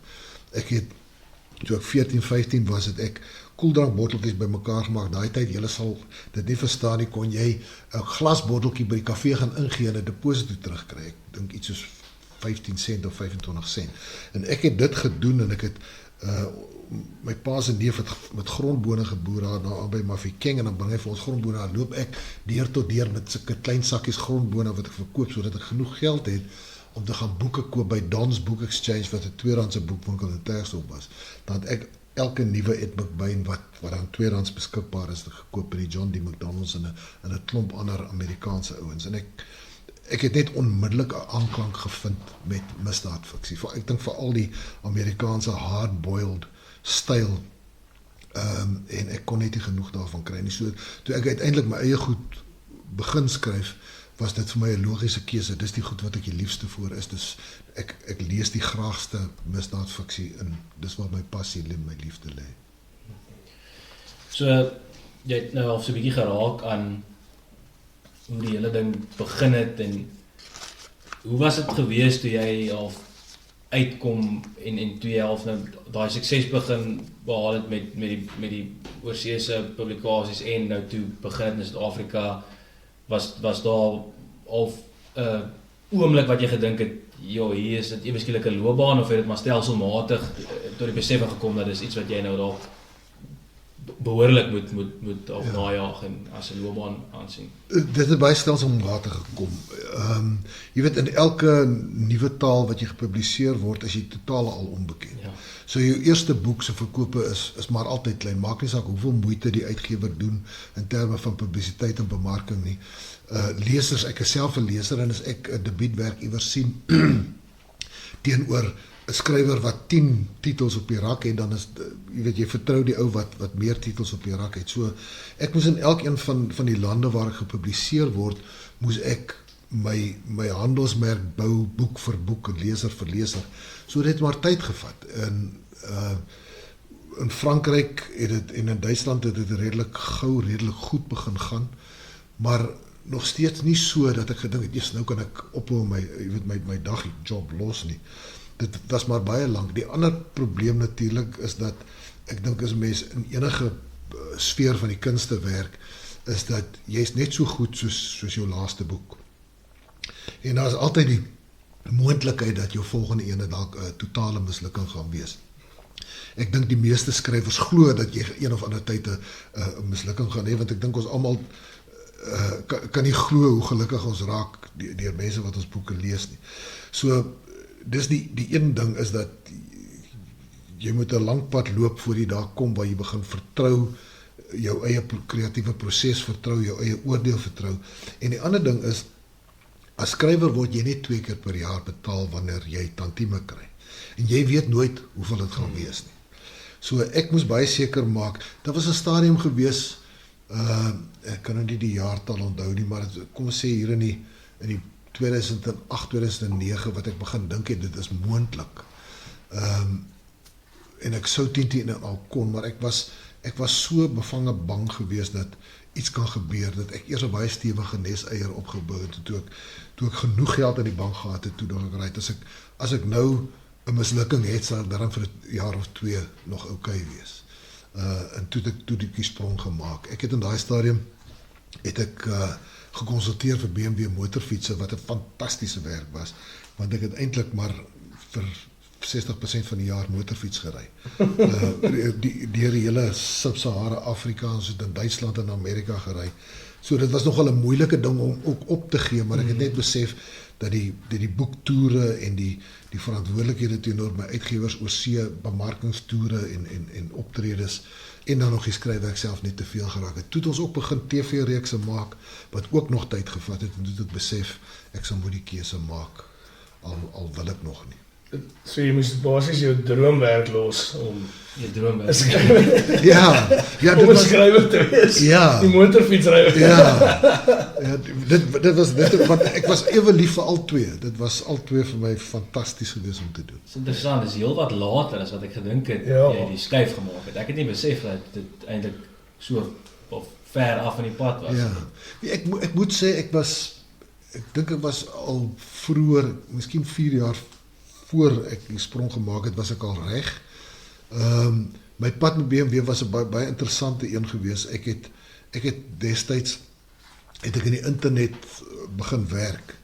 Toe ek 14, 15 was, het ek koeldrankbotteltjies bymekaar gemaak. Daai tyd, julle sal dit nie verstaan nie, kon jy 'n glasbotteltjie by die kafee gaan ingee en 'n deposito terugkry. Ek dink iets soos 15 sent of 25 sent. En ek het dit gedoen, en ek het my pa se neef het met grondbone geboer daar by Mafeking, en dan bring hy vir ons grondbone, dan loop ek deur tot deur met sulke klein sakkies grondbone wat ek verkoop, sodat ek genoeg geld het om te gaan boeke koop by Don's Book Exchange, wat 'n tweedehandse boekwinkel in Tersdorp was. Dan het ek elke nuwe Ed McBain wat dan tweedehands beskikbaar is, gekoop by die John D. MacDonald's en 'n klomp ander Amerikaanse ouens. En ek het net onmiddellik 'n aanklank gevind met misdaadfiksie. Ek dink veral die Amerikaanse hard-boiled styl, en ek kon net nie genoeg daarvan kry nie. So toe ek uiteindelik my eie goed begin skryf, was dit vir my 'n logiese keuse. Dis die goed wat ek die liefste voor is. Dus ek lees die graagste misdaadfiksie in. Dis waar my passie en my liefde lê. So jy het nou al so 'n bietjie geraak aan hoe die hele ding begin het, en hoe was dit gewees toe jy al uitkom en toe jy half nou daai sukses begin behaal het met die oorseese publikasies, en nou toe begin het in Suid-Afrika, was daar al 'n oomblik wat jy gedink het, ja, hier is dit ewe skielik 'n loopbaan, of het dit maar stelselmatig tot die besef gekom dat dis iets wat jy nou dalk behoorlik moet najaag en as 'n loopbaan aansien? Dit het baie stelselmatig gekom. Jy weet, in elke nuwe taal wat jy gepubliseer word, is jy totaal al onbekend. Ja. So jou eerste boek se verkope is maar altyd klein. Maak nie saak hoeveel moeite die uitgewer doen in terme van publisiteit en bemarking nie. Lesers, ek is self 'n leser, en as ek 'n debuutwerk iewers sien teenoor 'n skrywer wat 10 titels op die rak het, dan is, jy weet, jy vertrou die ou wat meer titels op die rak het. So ek moes in elkeen van die lande waar ek gepubliseer word, moes ek my handelsmerk bou, boek vir boek en leser vir leser. So dit het maar tyd gevat. En in Frankryk het dit en in Duitsland het dit redelik gou, redelik goed begin gaan, maar nog steeds nie so dat ek gedink het, eers nou kan ek ophou my dagjob los nie. Dit was maar baie lank. Die ander probleem natuurlik is dat ek dink as mens in enige sfeer van die kunste werk, is dat jy's net so goed soos jou laaste boek. En daar is altyd die moontlikheid dat jou volgende ene dalk 'n totale mislukking gaan wees. Ek dink die meeste skrywers glo dat jy een of ander tyd 'n mislukking gaan hê, want ek dink ons almal kan nie glo hoe gelukkig ons raak deur mense wat ons boeke lees nie. So, dis die een ding is dat jy moet 'n lang pad loop voor jy daar kom waar jy begin vertrou, jou eie kreatiewe proses vertrou, jou eie oordeel vertrou. En die ander ding is, as skrywer word jy net 2 keer per jaar betaal wanneer jy tantieme kry. En jy weet nooit hoeveel dit gaan wees nie. So ek moes baie seker maak, daar was 'n stadium gewees, ek kan nou nie die jaartal onthou nie, maar kom ons sê hier in die 2008, 2009 wat ek begin dink het, dit is moontlik. En ek sou 10 al kon, maar ek was so bevange bang geweest dat iets kan gebeur, dat ek eers 'n baie stewige neseier opgebou het, toe ek genoeg geld in die bank gehad het, toe dink ek, as ek nou 'n mislukking het, sal ek dan vir 'n jaar of 2 nog okay wees. En toe het ek die sprong gemaak. Ek het in daai stadium gekonsulteer vir BMW motorfietsse, wat 'n fantastiese werk was, want ek het eintlik maar vir 60% van die jaar motorfiets gery. Deur die hele Sub-Sahara Afrika, ons het in Duitsland en Amerika gery. So dit was nogal 'n moeilike ding om ook op te gee, maar ek het net besef dat die boektoere en die verantwoordelikhede teenoor my uitgewers oor see, bemarkingstoere en optredes, en dan nog die skryfwerk self net te veel geraak het. Toe het ons ook begin TV-reekse maak, wat ook nog tyd gevat het, en toe het ek besef, ek sal moet die keuse maak, al wil ek nog nie. So jy moes basies jou droomwerk los om Jy droom een skrywer, Ja, om een skrywer te wees. Ja. Die motorfietsrywer. Ja, dit was, want ek was ewe lief vir al twee. Dit was al twee vir my fantasties gewees om te doen. Dit is interessant, dit is heel wat later as wat ek gedink het, Ja. jy die skuif gemaak het. Ek het nie besef dat dit eintlik so of ver af van die pad was. Ja, ek moet sê, ek dink ek was al vroeër, miskien 4 jaar voor ek die sprong gemaak het, was ek al reg. My pad met BMW was 'n baie interessante een gewees. Ek het destyds in die internet begin werk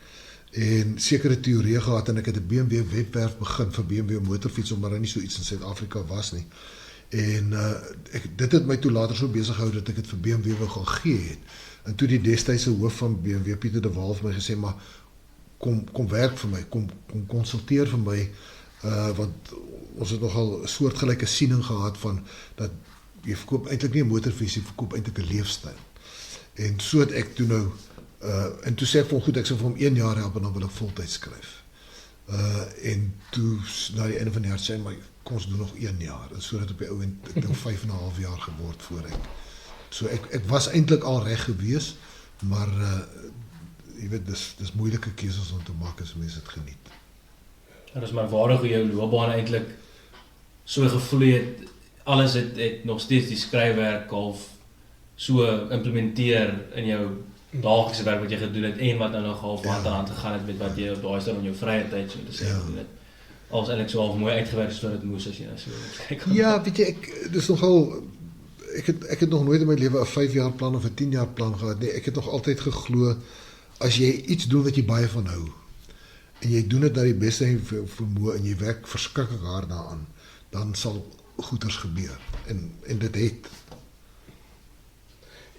en sekere teorieë gehad, en ek het 'n BMW webwerf begin vir BMW motorfiets, omdat daar nie so iets in Suid-Afrika was nie. En dit het my toe later so besig gehou dat ek dit vir BMW wou gaan gee het. En toe die destydse hoof van BMW, Pieter de Waal, vir my gesê, maar kom werk vir my, kom konsulteer vir my, want ons het nogal 'n soortgelyke siening gehad van, dat jy verkoop eintlik nie 'n motorfiets, jy verkoop eintlik 'n leefstyl. En so het ek toe nou, en toe sê ek van goed, ek sal vir hom 1 jaar help, en dan wil ek voltyds skryf. En toe, na die einde van die jaar, sê my, kom ons doen nog 1 jaar, en so het op die ou en, ek dink 5,5 jaar geword voor ek. So ek was eintlik al reg gewees, maar jy weet, dis moeilike keuses om te maak as mense dit geniet. Dat is maar waarig hoe jou loopbaan eintlik so gevloei het, alles het nog steeds die skryfwerk of so implementeer in jou daaglikse werk wat jy gedoen het, en wat nou nog half hand aan hand gegaan het met wat jy op daai stadium in jou vrye tyd so te sê gedoen het. Alles eintlik so half mooi uitgewerk soos dit moes, as jy nou so kyk. Ja, weet jy, dis nogal, ek het nog nooit in my lewe 'n 5 jaar plan of 'n 10 jaar plan gehad nie. Ek het nog altyd geglo, as jy iets doen wat jy baie van hou, en jy doen dit na die beste vermoë, en jy werk verskriklik hard daaraan, dan sal goeders gebeur. En dit het.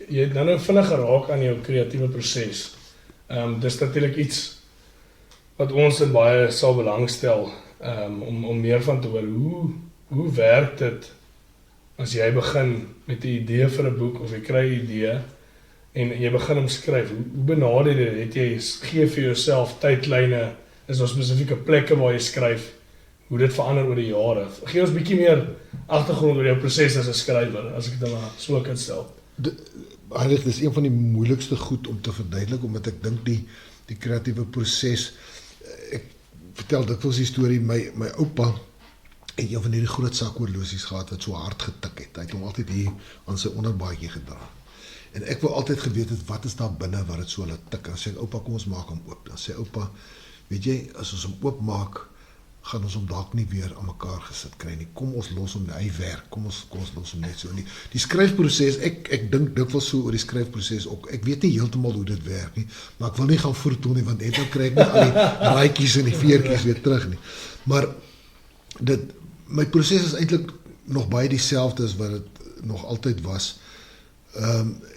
Jy het nou vinnig geraak aan jou kreatiewe proses. Dis natuurlik iets wat ons in baie sal belangstel, om meer van te hoor. Hoe werk dit as jy begin met 'n idee vir 'n boek, of jy kry 'n idee en jy begin hom skryf? Hoe benader jy dit? Gee vir jouself tydlyne? Is daar spesifieke plekke waar jy skryf? Hoe dit verander oor die jare? Gee ons 'n bietjie meer agtergrond oor jou proses as 'n skrywer, as ek dit maar so kan stel. Eigenlijk, dit is een van die moeilikste goed om te verduidelik, omdat ek dink die kreatiewe proses, ek vertel dikwels die storie, my oupa en een van hierdie groot sakhorlosies gehad wat so hard getik het. Hy het hom altyd hier aan sy onderbaadjie gedra. En ek wou altyd geweet het, wat is daar binne wat het so laat tik. Dan sê ek, oupa, kom ons maak hom oop. Dan sê oupa, weet jy, as ons hom oopmaak, gaan ons hom dalk nie weer aan mekaar gesit kry nie. Kom ons los hom, hy werk, kom ons los hom net so. Die skryfproses, ek dink dikwels so oor die skryfproses ook. Ek weet nie heeltemal hoe dit werk nie, maar ek wil nie gaan voertoel nie, want net dan kry ek nie al die raadjies en die veertjies weer terug nie. Maar my proses is eintlik nog baie dieselfde as wat dit nog altyd was.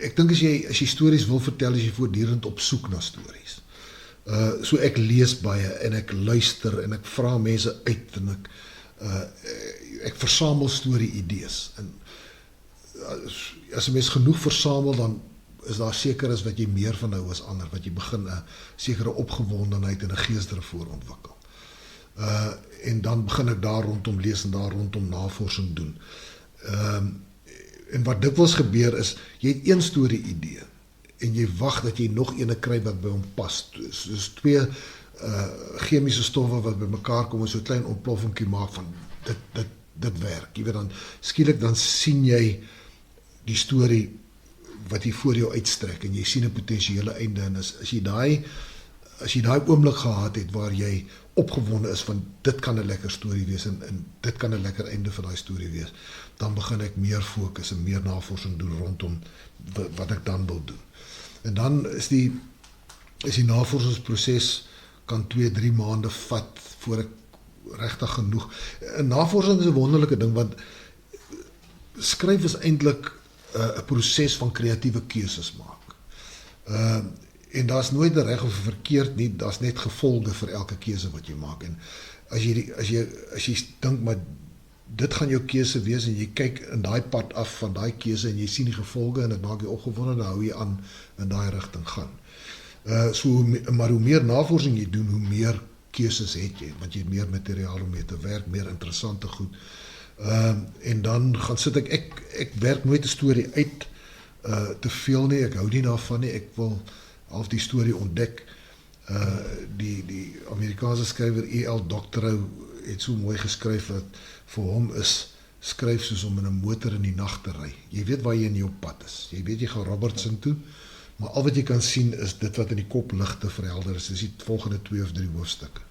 Ek dink as jy stories wil vertel, is jy voortdurend op soek na stories. So ek lees baie en ek luister en ek vra mense uit en ek versamel storie idees. En as 'n mens genoeg versamel, dan is daar seker is wat jy meer van hou as ander, wat jy begin 'n sekere opgewondenheid en 'n geesdrift voorontwikkel. En dan begin ek daar rondom lees en daar rondom navorsing doen. En wat dikwels gebeur is, jy het een storie idee en jy wag dat jy nog ene kry wat by hom pas. Soos twee chemiese stowwe wat by mekaar kom en so 'n klein ontploffingkie maak van dit werk. Jy weet dan skielik dan sien jy die storie wat jy voor jou uitstrek en jy sien 'n potensiële einde en as jy daai oomblik gehad het waar jy opgewonde is van dit kan 'n lekker storie wees en dit kan 'n lekker einde van daai storie wees, dan begin ek meer fokus en meer navorsing doen rondom wat ek dan wil doen. En dan is die navorsingsproses kan 2-3 maande vat voor ek regtig genoeg. En navorsing is 'n wonderlike ding want skryf is eintlik 'n proses van kreatiewe keuses maak. En daar's nooit 'n reg of 'n verkeerd nie, daar's net gevolge vir elke keuse wat jy maak. En as jy dink maar dit gaan jou keuse wees en jy kyk in daai pad af van daai keuse en jy sien die gevolge en dit maak jou opgewonde, dan hou jy aan in daai rigting gaan. Maar hoe meer navorsing jy doen, hoe meer keuses het jy, want jy het meer materiaal om mee te werk, meer interessante goed. En dan gaan sit ek werk nooit 'n storie uit te veel nie, ek hou nie daarvan nie, ek wil half die storie ontdek. Die Amerikaanse skrywer E.L. Doctorow het so mooi geskryf dat vir hom is skryf soos om in 'n motor in die nag te ry. Jy weet waar jy in jou pad is. Jy weet jy gaan Robertson toe, maar al wat jy kan sien is dit wat in die kop ligte verhelder is. Dis die volgende 2 of 3 hoofstukke.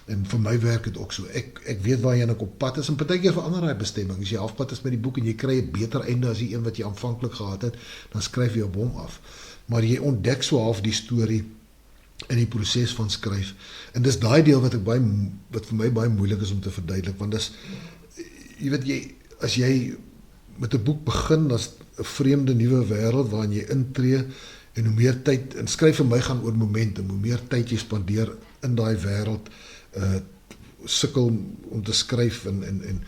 En vir my werk het ook so. Ek weet waar jy op pad is en partykeer verander daai bestemming. As jy halfpad is met die boek en jy kry 'n beter einde as die een wat jy aanvanklik gehad het, dan skryf jy op hom af. Maar jy ontdek so half die storie in die proses van skryf. En dis daai deel wat vir my baie moeilik is om te verduidelik, want dis jy weet as jy met 'n boek begin, dan is 'n vreemde nuwe wêreld waarin jy intree en hoe meer tyd, en skryf vir my gaan oor momentum, hoe meer tyd jy spandeer in daai wêreld, sukkel om te skryf en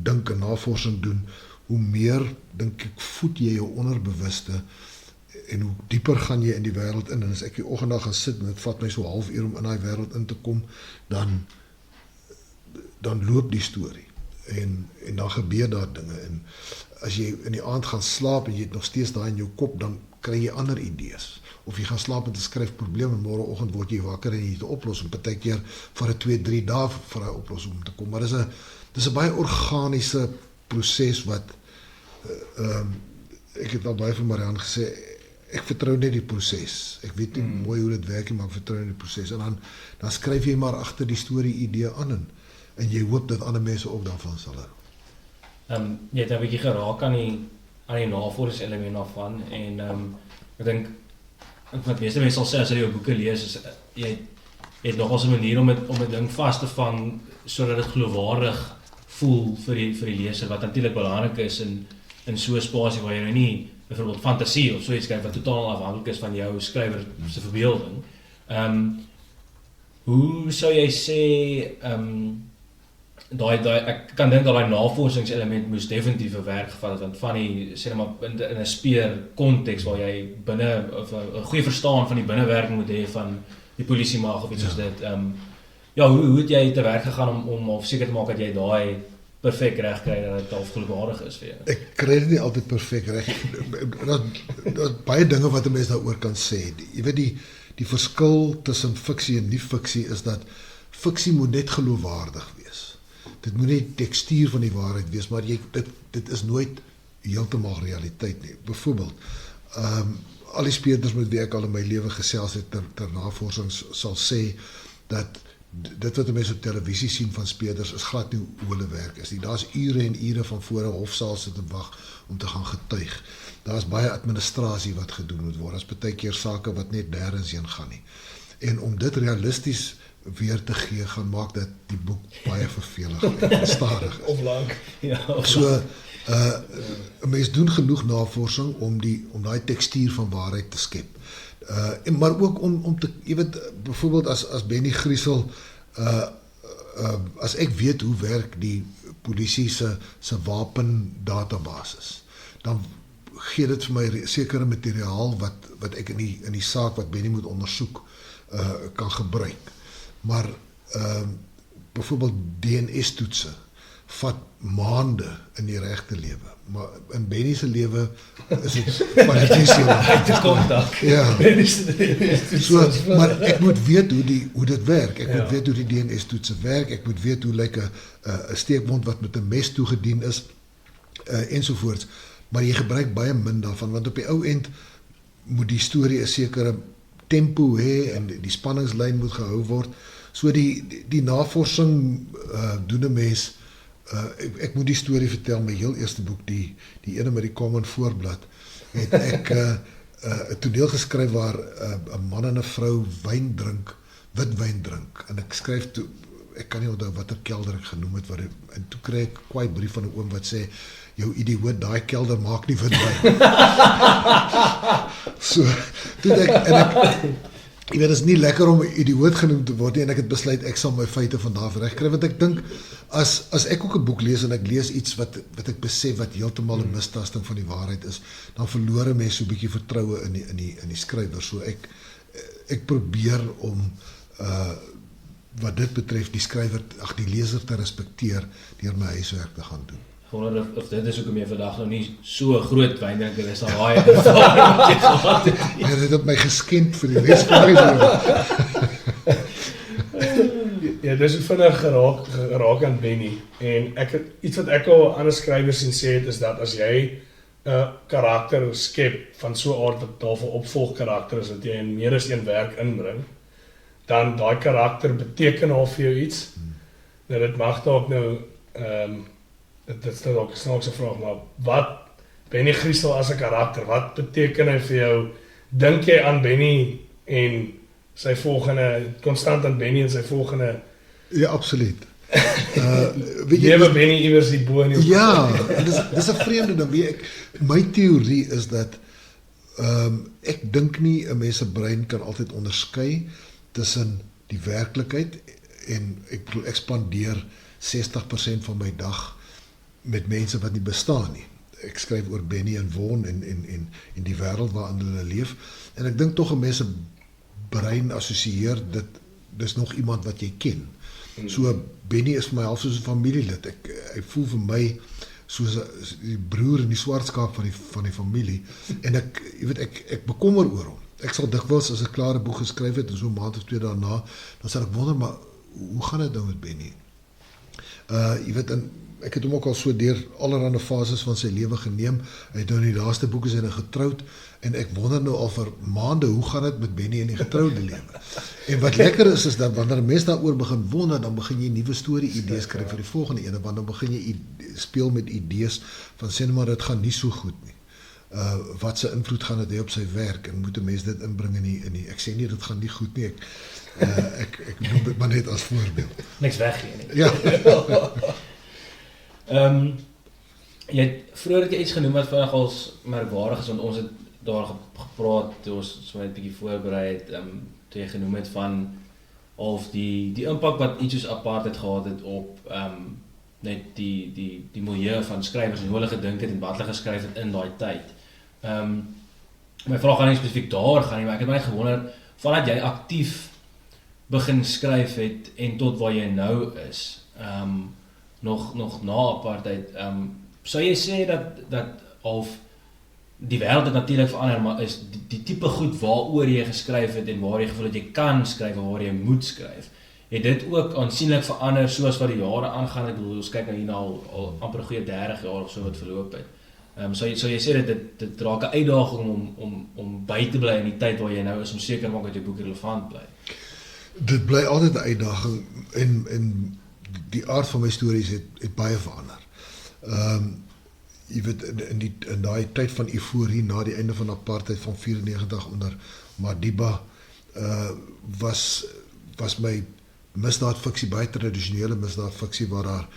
dink en navorsing doen, hoe meer dink ek voed jy jou onderbewuste en hoe dieper gaan jy in die wêreld in. En as ek die oggend gaan sit en dit vat my so 'n halfuur om in daai wêreld in te kom, dan loop die storie en dan gebeur daar dinge. En as jy in die aand gaan slaap en jy het nog steeds daai in jou kop, dan kry jy ander idees. Of jy gaan slaap met 'n skryfprobleem en môreoggend word jy wakker en jy het 'n oplossing. Partykeer vir 2-3 dae vir 'n oplossing om te kom. Maar dis 'n baie organiese proses wat ek het al baie vir Marianne gesê, ek vertrou net die proses. Ek weet nie mooi hoe dit werk nie, maar ek vertrou net die proses. En dan skryf jy maar agter die storie idee aan en jy hoop dat ander mense ook daarvan sal hou. Jy het 'n bietjie geraak aan die navorsingselement daarvan en ek dink wat meeste mense sal sê as hulle jou boeke lees is jy het nogals 'n manier om 'n ding vas te vang sodat dit geloofwaardig voel vir die leser, wat natuurlik belangrik is in so 'n spasie waar jy nou nie byvoorbeeld fantasie of so iets skryf wat totaal afhanklik is van jou skrywer se verbeelding. Hoe sou jy sê ek kan dink dat daai navorsingselement moes definitief 'n werk gevat het, want van die sê maar in 'n speer konteks waar jy binne of 'n goeie verstaan van die binnewerking moet hê van die polisie mag of iets soos dit. Hoe het jy te werk gegaan om seker te maak dat jy daai perfek reg kry dat dit half geloofwaardig is vir jou? Ek kry dit nie altyd perfek reg. Daar's baie dinge wat 'n mens daaroor kan sê. Jy weet die verskil tussen fiksie en nie fiksie is dat fiksie moet net geloofwaardig wees. dit moet nie die tekstuur van die waarheid wees, maar dit is nooit heeltemal realiteit nie. Byvoorbeeld, al die speurders met wie ek al in my lewe gesels het ter navorsing sal sê dat dit wat mense op televisie sien van speurders is glad nie hoe hulle werk is nie. Daar's ure en ure van voor 'n hofsaal sit en wag om te gaan getuig. Daar's baie administrasie wat gedoen moet word. Daar's baie keer sake wat net nêrens heen gaan nie. En om dit realisties weer te gee, gaan maak dat die boek baie vervelig en stadig is. Of lank. Ja, So, 'n mens doen genoeg navorsing om daai tekstuur van waarheid te skep. Maar ook om te, jy weet, byvoorbeeld as Benny Griesel, as ek weet hoe werk die polisie se wapendatabasis, dan gee dit vir my sekere materiaal wat ek in die saak wat Benny moet ondersoek kan gebruik. Maar byvoorbeeld DNS-toetse vat maande in die regte lewe, maar in Benny se lewe is dit maar net so. Dit kom dalk. Ja. So, maar ek moet weet hoe dit werk. Ek moet weet hoe die DNS-toetse werk. Ek moet weet hoe lyk 'n steekmond wat met 'n mes toegedien is, ensovoorts. Maar jy gebruik baie min daarvan, want op die ou end moet die storie 'n sekere tempo hê en die spanningslyn moet gehou word. So die navorsing doen 'n mens. Ek moet die storie vertel, my heel eerste boek, die ene met die Common Voorblad, het ek 'n toneel geskryf waar 'n man en 'n vrou wit wyn drink, en ek skryf toe, ek kan nie onthou watter kelder ek genoem het, en toe kry ek 'n kwaai brief van 'n oom wat sê, jou idioot, daai kelder maak nie wit wyn. So, toe ek jy weet, dit is nie lekker om 'n idioot genoem te word nie, en ek het besluit, ek sal my feite van daar regkry, want ek dink, as ek ook 'n boek lees, en ek lees iets wat ek besef, wat heeltemal 'n mistasting van die waarheid is, dan verloor mense so 'n bietjie vertroue in die skrywer, so ek probeer om, wat dit betref, die skrywer, die leser te respekteer, deur my huiswerk te gaan doen. Ek wonder of dit is hoekom jy vandag nou nie so groot wyndrinker is, dan raai ek ervaring wat jy gehad het. Ja, dit het my geskenk vir die res van my lewe. Ja, dis hoe vinnig geraak aan Benny. En iets wat ek al ander skrywers sien sê het, is dat as jy 'n karakter skep van so 'n aard wat daarvoor opvolgkarakter is, dat jy in meer as een werk inbring, dan daai karakter beteken al vir jou iets. Nou dit mag dalk nou, dit is dalk 'n snaakse vraag, maar wat Benny Griesel as 'n karakter, wat beteken hy vir jou? Dink jy aan Benny en sy volgende, konstant aan Benny en sy volgende? Ja, absoluut. Weet jy, Benny iewers die bo in die ja, dis 'n vreemde ding, weet ek. My teorie is dat ek dink nie 'n mens se brein kan altyd onderskei tussen die werklikheid en ek spandeer 60% van my dag met mense wat nie bestaan nie. Ek skryf oor Benny en Von en die wêreld waarin hulle leef, en ek dink tog 'n mens se brein assosieer dit, dis nog iemand wat jy ken. So Benny is vir my half soos 'n familielid. Hy voel vir my soos die broer in die swart skaap van die familie, en ek bekommer oor hom. Ek sal dikwels, as ek klaar 'n boek geskryf het, en so 'n maand of 2 daarna, dan sal ek wonder, maar hoe gaan dit nou met Benny? Jy weet, en ek het hom ook al so deur allerlei fases van sy lewe geneem. Hy het nou in die laaste boek is hy nou getroud, en ek wonder nou al vir maande, hoe gaan dit met Benny in die getroude lewe? En wat lekker is dat wanneer mense daaroor begin wonder, dan begin jy nuwe storie-idees kry vir die volgende ene, want dan begin jy speel met idees van, sê maar, dit gaan nie so goed nie. Wat se invloed gaan dit hê op sy werk, en moet 'n mens dit inbring in die ek sê nie dit gaan nie goed nie, ek noem dit maar net as voorbeeld. Niks weggee nie. Ja. Jy het vroeër het jy iets genoem wat vinnig als merkwaardig is, want ons het daar gepraat, toe ons so net 'n bietjie voorberei het, toe jy genoem het van of die impak wat iets soos apartheid gehad het op net die milieu van skrywers en hoe hulle gedink het en wat hulle geskryf het in daai tyd. My vraag gaan nie spesifiek daar gaan nie, maar ek het my gewonder, vandat jy aktief begin skryf het en tot waar jy nou is, nog na apartheid, sou jy sê dat of die wêreld het natuurlik verander, maar is die tipe goed waaroor jy geskryf het en waar jy gevoel het jy kan skryf en waar jy moet skryf, het dit ook aansienlik verander soos wat die jare aangaan. Ek bedoel, ons kyk nou hier na al amper 30 jaar of so wat verloop het. So jy sê dit raak 'n uitdaging om by te bly in die tyd waar jy nou is, om seker maak dat jou boek relevant bly. Dit bly altyd 'n uitdaging en die aard van my stories het baie verander. Jy weet, in daai tyd van euforie na die einde van apartheid van 94 onder Madiba, was my misdaadfiksie baie tradisionele misdaadfiksie waar daar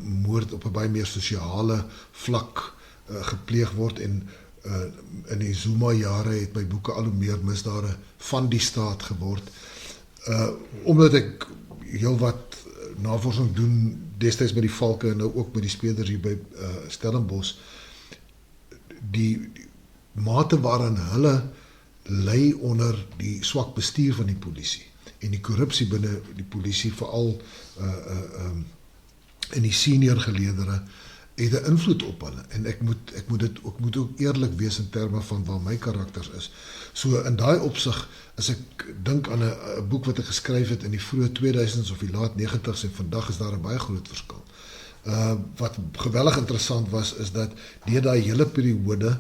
moord op 'n baie meer sosiale vlak gepleeg word en in die Zuma jare het my boeke al hoe meer misdade van die staat geword. Omdat ek heel wat navorsing doen destyds met die valke en nou ook met die spelers hier by Stellenbosch, die mate waarin hulle ly onder die swak bestuur van die polisie en die korrupsie binne die polisie, veral in die senior geleedere, het 'n invloed op hulle en ek moet ook eerlik wees in terme van waar my karakters is. So in daai opsig, as ek dink aan 'n boek wat ek geskryf het in die vroeë 2000s of die laat 90s en vandag, is daar 'n baie groot verskil. Wat geweldig interessant was, is dat deur daai hele periode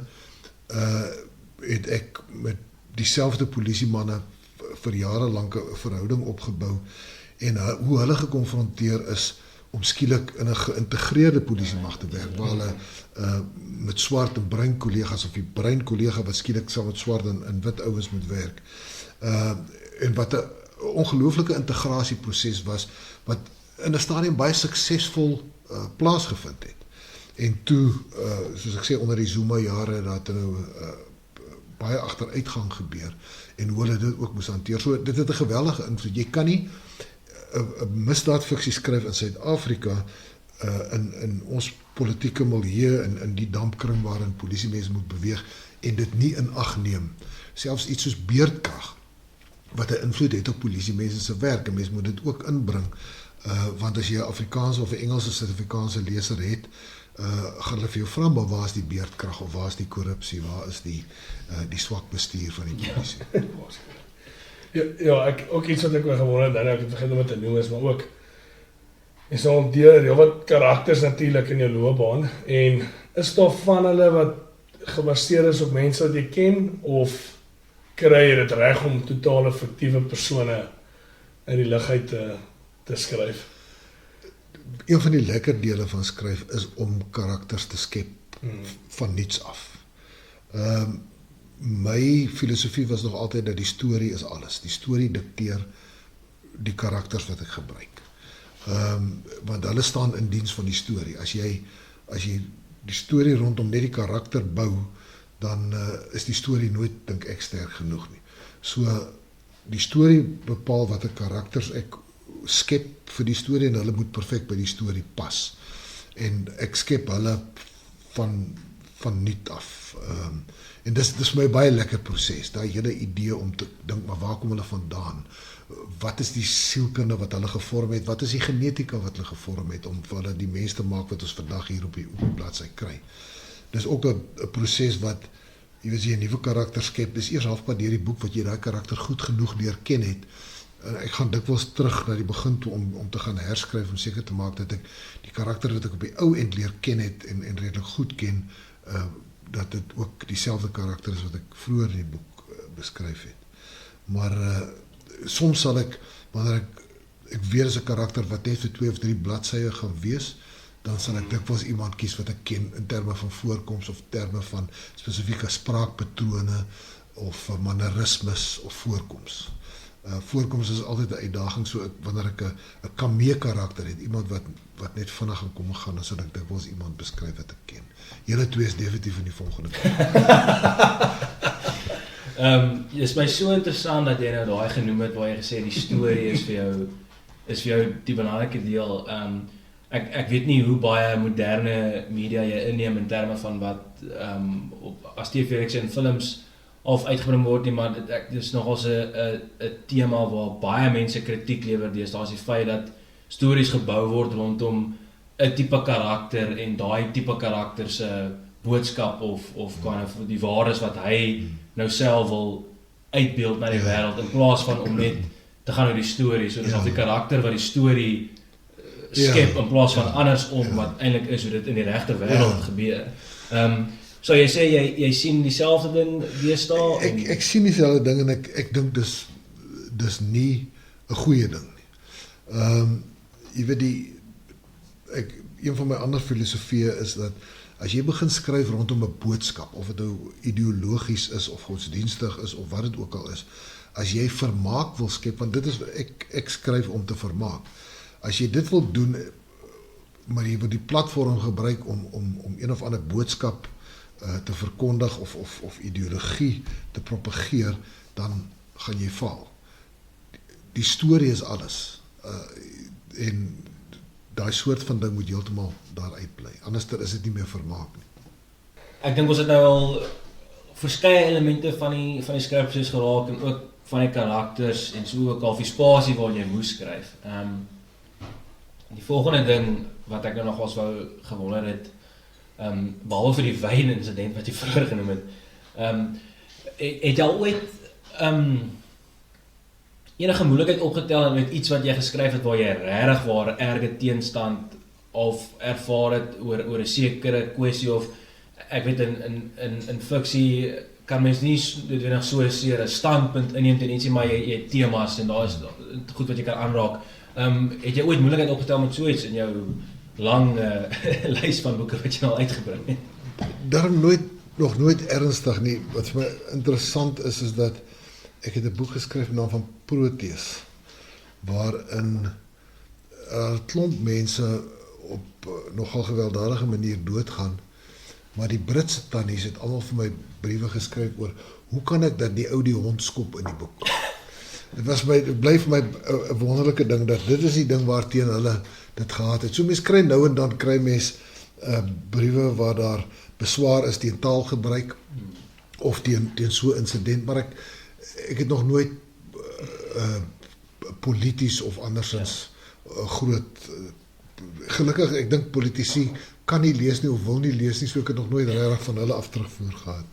het ek met dieselfde polisiemanne vir jare lank 'n verhouding opgebou en hoe hulle gekonfronteer is om skielik in 'n geïntegreerde polisiemag te werk, waar hulle met swart en bruin kollegas, of die bruin kollega wat skielik saam met swart en wit ouens moet werk. En wat 'n ongelooflike integrasieproses was, wat in 'n stadium baie suksesvol plaasgevind het. En toe, soos ek sê, onder die Zuma jare het daar nou baie agteruitgang gebeur en hoe hulle dit ook moes hanteer. So dit het 'n geweldige invloed. Jy kan nie 'n misdaadfiksie skryf in Suid-Afrika in ons politieke milieu en in die dampkring waarin polisiemense moet beweeg en dit nie in ag neem. Selfs iets soos beerdkrag wat 'n invloed het op polisiemense se werk, en mens moet dit ook inbring, want as jy 'n Afrikaanse of 'n Engelse Suid-Afrikaanse leser het, gaan hulle vir jou vra, maar waar is die beerdkrag of waar is die korrupsie, waar is die swak bestuur van die polisie? Ja, ek ook iets wat ek wel gewonder het, ek het vergeet om dit te noem is, maar ook is nou deur heel wat karakters natuurlik in jou loopbaan, en is daar van hulle wat gebaseer is op mense wat jy ken, of kry jy dit reg om totale fiktiewe persone in die lig uit te skryf? Een van die lekker dele van skryf is om karakters te skep van niets af. My filosofie was nog altyd dat die storie is alles. Die storie dikteer die karakters wat ek gebruik. Want hulle staan in diens van die storie. As jy die storie rondom net die karakter bou, dan is die storie nooit, dink ek, sterk genoeg nie. So die storie bepaal watter karakters ek skep vir die storie en hulle moet perfek by die storie pas. En ek skep hulle van niet af. En dis vir my baie lekker proses, daai hele idee om te dink, maar waar kom hulle vandaan? Wat is die sielkunde wat hulle gevorm het? Wat is die genetika wat hulle gevorm het om vir hulle die mens te maak wat ons vandag hier op die bladsy kry? Dis ook 'n proses wat, jy weet, jy 'n nuwe karakter skep, dis eers halfpad deur die boek wat jy daai karakter goed genoeg leer ken het. Ek gaan dikwels terug na die begin toe om te gaan herskryf, om seker te maak dat ek die karakter wat ek op die ou end leer ken het en redelik goed ken, dat dit ook dieselfde karakter is wat ek vroeër in die boek beskryf het. Maar soms sal ek, wanneer ek weer as 'n karakter wat net vir 2 of 3 bladsye gaan wees, dan sal ek dikwels iemand kies wat ek ken in terme van voorkoms of terme van spesifieke spraakpatrone of mannerismes of voorkoms. Voorkoms is altyd 'n uitdaging, so wanneer ek 'n kamee karakter het, iemand wat net vinnig gaan kom en gaan, dan sal ek dikwels iemand beskryf wat ek ken. Julle twee is definitief in die volgende. Dit is my so interessant dat jy nou daai genoem het waar jy gesê die storie is vir jou die belangrike deel. Ek weet nie hoe baie moderne media jy inneem in terme van wat as TV-reekse en films of uitgebring word nie, maar dit is nogals 'n tema waar baie mense kritiek lewer deesdae, is die feit dat stories gebou word rondom 'n tipe karakter en daai tipe karakter se boodskap of kind of die waardes wat hy nou self wil uitbeeld na die wêreld, in plaas van om net te gaan oor die storie, so dis die karakter wat die storie skep in plaas van andersom wat eintlik is hoe dit in die regte wêreld gebeur. So jy sê jy sien dieselfde ding deesdae? Ek sien dieselfde ding en ek dink dis nie 'n goeie ding nie. Jy weet een van my ander filosofieë is dat as jy begin skryf rondom 'n boodskap, of dit nou ideologies is of godsdienstig is of wat dit ook al is, as jy vermaak wil skep, want dit is ek skryf om te vermaak. As jy dit wil doen, maar jy wil die platform gebruik om een of ander boodskap te verkondig of ideologie te propageer, dan gaan jy faal. Die storie is alles. En daai soort van ding moet heeltemal daar uitbly. Anders is dit nie meer vermaak nie. Ek dink ons het nou al verskeie elemente van die skripsies geraak en ook van die karakters en so ook al die spasie waar jy moes skryf. Die volgende ding wat ek nou nogals wou gewonder het, behalwe vir die wyn insident wat jy vroeër genoem het, het jy al ooit enige moeilikheid opgetel met iets wat jy geskryf het waar jy regtig waar erge teenstand of ervaar het oor 'n sekere kwessie of ek weet in fiksie kan mens nie noodwendig so 'n standpunt inneem ten ietsie, maar jy het temas en daar is goed wat jy kan aanraak. Het jy ooit moeilikheid opgetel met so iets in jou lang lys van boeke wat jy al uitgebring het? Daarom nog nooit ernstig nie. Wat vir my interessant is dat ek het 'n boek geskryf met naam van Proteus, waarin 'n klomp mense op nogal gewelddadige manier doodgaan, maar die Britse tannies het almal vir my briewe geskryf oor hoe kan ek dat die ou die hond skop in die boek. Dit bly vir my 'n wonderlike ding dat dit is die ding waarteen hulle dit gehad het. So mens kry nou en dan kry mens briewe waar daar beswaar is teen taalgebruik of teen so 'n insident, maar ek het nog nooit polities of andersins groot gelukkig, ek dink politici kan nie lees nie of wil nie lees nie, so ek het nog nooit regtig van hulle af terugvoer gehad.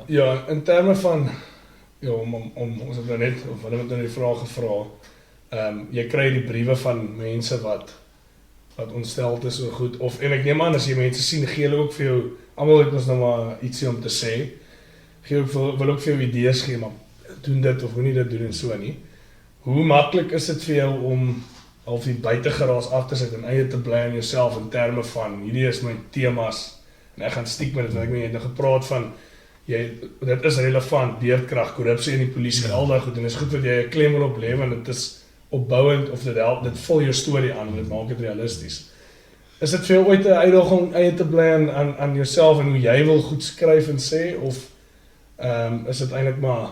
Ja, in terme van ons het nou net, of hulle het nou die vraag gevra, jy kry die briewe van mense wat ontsteld is oor goed, en ek neem aan, as jy mense sien, gee hulle ook vir jou, almal het ons nou maar ietsie om te sê, wil ook vir jou idees gee, maar doen dit of moenie dit doen en so nie. Hoe maklik is dit vir jou om half die buitegeraas af te sit en eie te bly aan jouself in terme van, hierdie is my temas, en ek gaan stiek met dit, want ek het nou gepraat van, dit is relevant, beerdkrag, korrupsie in die polisie, al daai goed, en dit is goed wat jy 'n klem wil op lê, want dit is opbouend, of dit help, dit vul jou storie aan, en dit maak dit realisties. Is dit vir jou ooit 'n uitdaging om eie te bly aan jouself, en hoe jy wil goed skryf en sê, of is dit eintlik maar,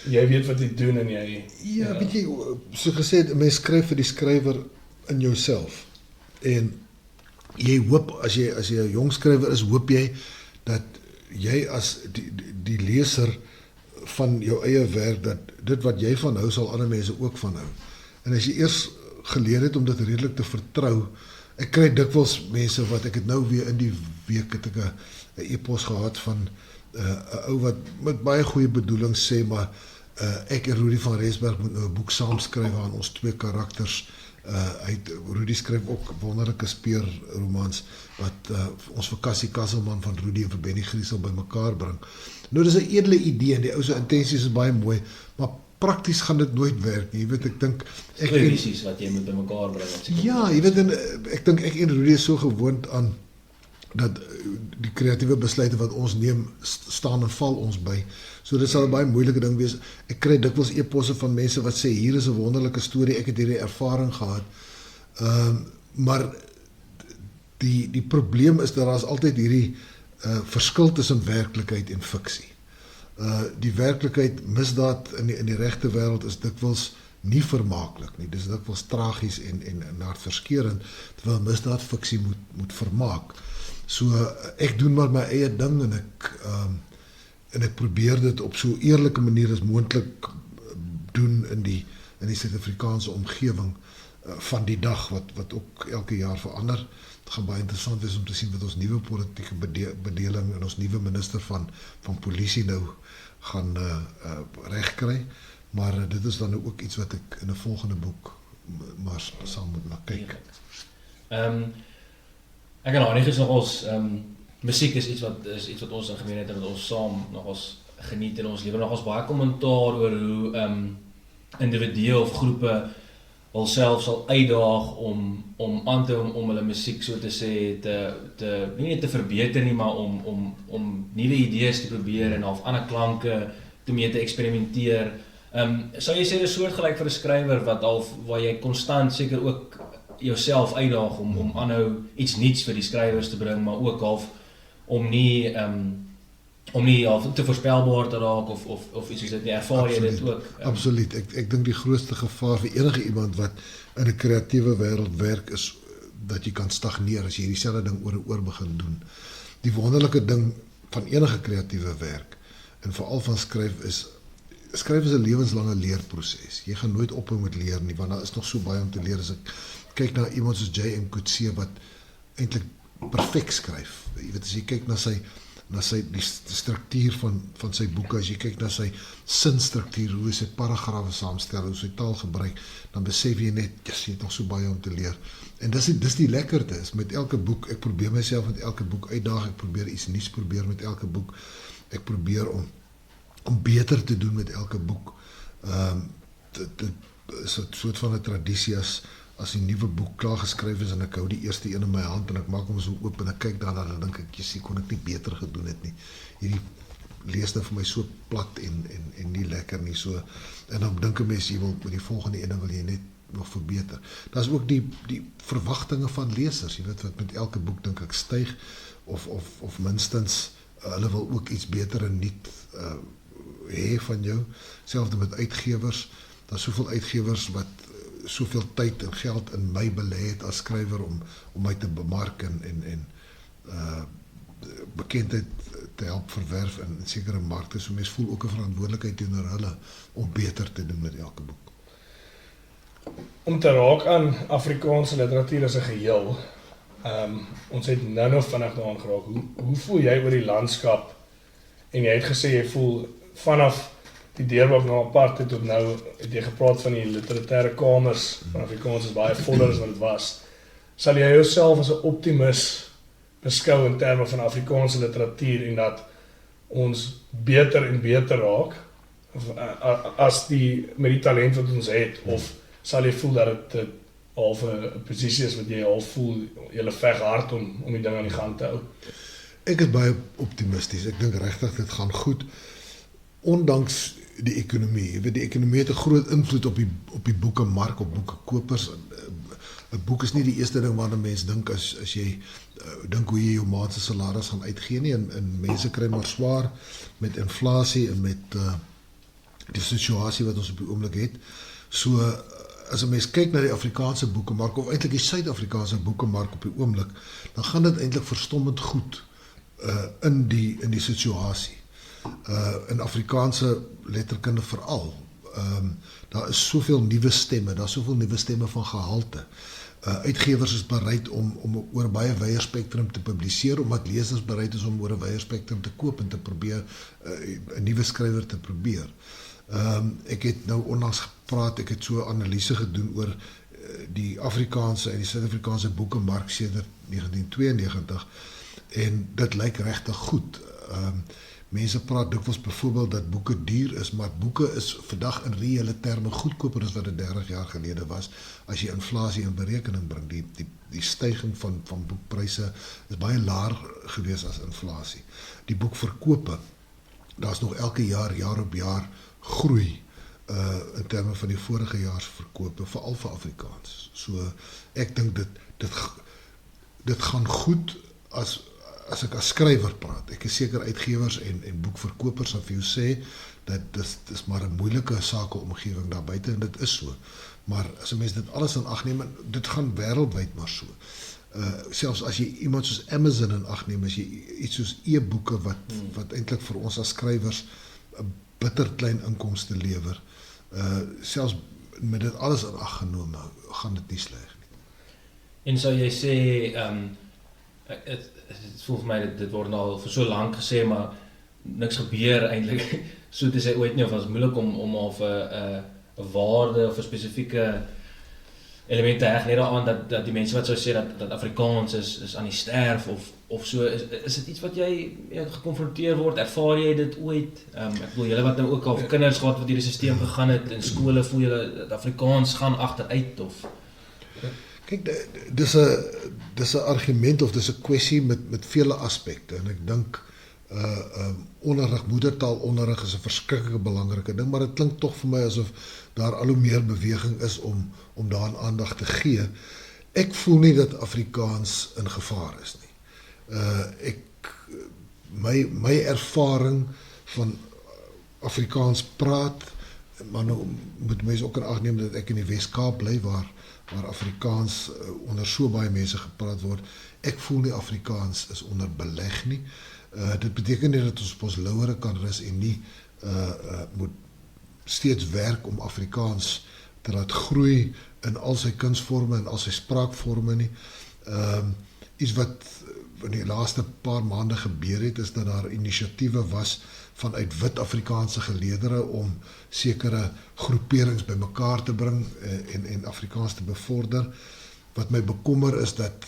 jy weet wat jy doen, en jy... Ja, weet jy, so gesê, mens skryf vir die skrywer in jouself, en jy hoop, as jy 'n jong skrywer is, hoop jy, dat jy as die leser van jou eie werk, dat dit wat jy van hou, sal ander mense ook van hou. En as jy eers geleer het om dit redelik te vertrou, ek kry dikwels mense wat, ek het nou weer in die week, het ek 'n e-pos gehad van 'n ou wat met baie goeie bedoelings sê, maar ek en Rudy van Rensburg moet nou 'n boek saam skryf aan ons twee karakters. Rudy skryf ook wonderlike speurromans wat ons vir Cassie Kasselman van Rudy en vir Benny Griesel bymekaar bring. Nou dis 'n edele idee en die ou se intensies is baie mooi, maar prakties gaan dit nooit werk nie. Jy weet, ek dink visies wat jy moet bymekaar bring. Ja, jy weet, ek dink ek en Rudy is so gewoond aan dat die kreatiewe besluite wat ons neem, staan en val ons by. So dit sal 'n baie moeilike ding wees. Ek kry dikwels e-posse van mense wat sê, hier is 'n wonderlike storie, ek het hierdie ervaring gehad. Maar die probleem is dat daar is altyd hierdie verskil tussen werklikheid en fiksie. Die werklikheid, misdaad in die regte wêreld is dikwels nie vermaaklik nie. Dis dikwels tragies en hartverskeurend, terwyl misdaad fiksie moet vermaak. So ek doen maar my eie ding en ek probeer dit op so eerlike manier as moontlik doen in die Suid-Afrikaanse omgewing van die dag wat ook elke jaar verander. Het gaan baie interessant wees om te sien wat ons nuwe politieke bedeling en ons nuwe minister van polisie nou gaan regkry. Maar dit is dan ook iets wat ek in 'n volgende boek maar sal moet na kyk. Ek en Hannie is nogals, musiek is iets wat ons in gemeenheid het, wat ons saam nogals geniet en ons lewe nogals baie kommentaar oor hoe individue of groepe hulself sal uitdaag om aan te om hulle musiek so te sê nie net te verbeter nie, maar om nuwe idees te probeer en half ander klanke mee te eksperimenteer. Sou jy sê dit is soortgelyk vir 'n skrywer waar jy konstant seker ook jouself uitdaag om aanhou iets nuuts vir die skrywers te bring, maar ook half om nie half te voorspelbaar te raak of iets soos dit nie. Ervaar jy dit ook? Absoluut. Ek dink die grootste gevaar vir enige iemand wat in 'n kreatiewe wêreld werk is dat jy kan stagneer as jy dieselfde ding oor en oor begin doen. Die wonderlike ding van enige kreatiewe werk en veral van skryf is 'n lewenslange leerproses. Jy gaan nooit ophou met leer nie, want daar is nog so baie om te leer. As ek kyk na iemand soos J.M. Coetzee wat eintlik perfek skryf. Jy weet, as jy kyk na die struktuur van sy boeke, as jy kyk na sy sinstruktuur, hoe hy sy paragrawe saamstel, hoe sy taal gebruik, dan besef jy net, jy het nog so baie om te leer. En dis die lekkerte is met elke boek. Ek probeer myself met elke boek uitdaag, ek probeer iets nuuts probeer met elke boek. Ek probeer om beter te doen met elke boek. Dit is 'n soort van 'n tradisie as die nuwe boek klaar geskryf is en ek hou die eerste een in my hand en ek maak hom so oop en ek kyk daarna en dan dink ek, jy kon ek nie beter gedoen het nie. Hierdie lees nou vir my so plat en nie lekker nie, so. En dan dink 'n mens, jy wil met die volgende ene wil jy net nog verbeter. Daar's ook die verwagtinge van lesers, jy weet wat met elke boek dink ek styg of minstens hulle wil ook iets beter en nuut hê van jou. Selfs met uitgewers, daar's soveel uitgewers wat soveel tyd en geld in my belê het as skrywer om my te bemark en bekendheid te help verwerf in sekere markte. So mens voel ook 'n verantwoordelikheid teenoor hulle om beter te doen met elke boek. Om te raak aan Afrikaanse literatuur as 'n geheel. Ons het nou vinnig daaraan geraak. Hoe voel jy oor die landskap? En jy het gesê jy voel vanaf die deurbraak na apartheid tot nou, het jy gepraat van die literêre kamers van Afrikaans is baie voller as wat dit was. Sal jy jouself as 'n optimis beskou in terme van Afrikaanse literatuur en dat ons beter en beter raak as met die talent wat ons het, of sal jy voel dat dit half 'n posisie is wat jy half voel jy veg hard om die ding aan die gang te hou? Ek is baie optimisties. Ek dink regtig dit gaan goed. Ondanks die ekonomie. Jy weet, die ekonomie het 'n groot invloed op die boekemark, op boekekopers. 'n Boek is nie die eerste ding waarna mense dink as jy dink hoe jy jou maand se salaris gaan uitgee nie, en mense kry maar swaar met inflasie en met die situasie wat ons op die oomblik het. So as 'n mens kyk na die Afrikaanse boekemark of eintlik die Suid-Afrikaanse boekemark op die oomblik, dan gaan dit eintlik verstommend goed in die situasie. In Afrikaanse letterkunde veral. Daar is soveel nuwe stemme, daar is soveel nuwe stemme van gehalte. Uitgewers is bereid om oor 'n baie wye spektrum te publiseer, omdat lesers bereid is om oor 'n wye spektrum te koop en te probeer 'n nuwe skrywer te probeer. Ek het nou onlangs gepraat, ek het so 'n analise gedoen oor die Afrikaanse en die Suid-Afrikaanse boekemark sedert 1992 en dit lyk regtig goed. Mense praat dikwels byvoorbeeld dat boeke duur is, maar boeke is vandag in reële terme goedkoper as wat dit 30 jaar gelede was, as jy inflasie in berekening bring. Die styging van boekpryse is baie laer gewees as inflasie. Die boekverkope, daar's nog elke jaar op jaar groei in terme van die vorige jaarsverkope, veral vir Afrikaans. So ek dink dit gaan goed as ek as skrywer praat. Ek is seker uitgewers en boekverkopers sal vir jou sê dat dis maar 'n moeilike sakeomgewing daar buite, en dit is so. Maar as 'n mens dit alles in ag neem, dit gaan wêreldwyd maar so. Selfs as jy iemand soos Amazon in ag neem, as jy iets soos e-boeke wat eintlik vir ons as skrywers 'n bitter klein inkomste lewer, selfs met dit alles in ag genome, gaan dit nie sleg nie. En sou jy sê, het voel vir my dit word al vir so lank gesê, maar niks gebeur eintlik. so te sê ooit nie, of was moeilik om of 'n waarde of 'n spesifieke elemente heg net daaraan dat die mense wat sou sê dat Afrikaans is aan die sterf of so, is dit iets wat jy gekonfronteer word, ervaar jy dit ooit? Ek bedoel, julle wat nou ook al kinders gehad wat hierdie stelsel gegaan het, in skole voel julle dat Afrikaans gaan agteruit of? Kyk, dis 'n argument of dis 'n kwessie met vele aspekte en ek dink onderrig, moedertaalonderrig is 'n verskriklike belangrike ding, maar dit klink tog vir my asof daar al hoe meer beweging is om daaraan aandag te gee. Ek voel nie dat Afrikaans in gevaar is nie. My ervaring van Afrikaans praat, maar nou moet mense ook in ag neem dat ek in die Wes-Kaap bly waar Afrikaans onder so baie mense gepraat word. Ek voel nie Afrikaans is onder beleg nie. Dit beteken nie dat ons op ons lauwere kan rus en nie moet steeds werk om Afrikaans te laat groei in al sy kunsvorme en al sy spraakvorme nie. Iets wat in die laaste paar maande gebeur het, is dat daar inisiatiewe was vanuit wit Afrikaanse geleerdere om sekere groeperings bymekaar te bring en Afrikaans te bevorder. Wat my bekommer is dat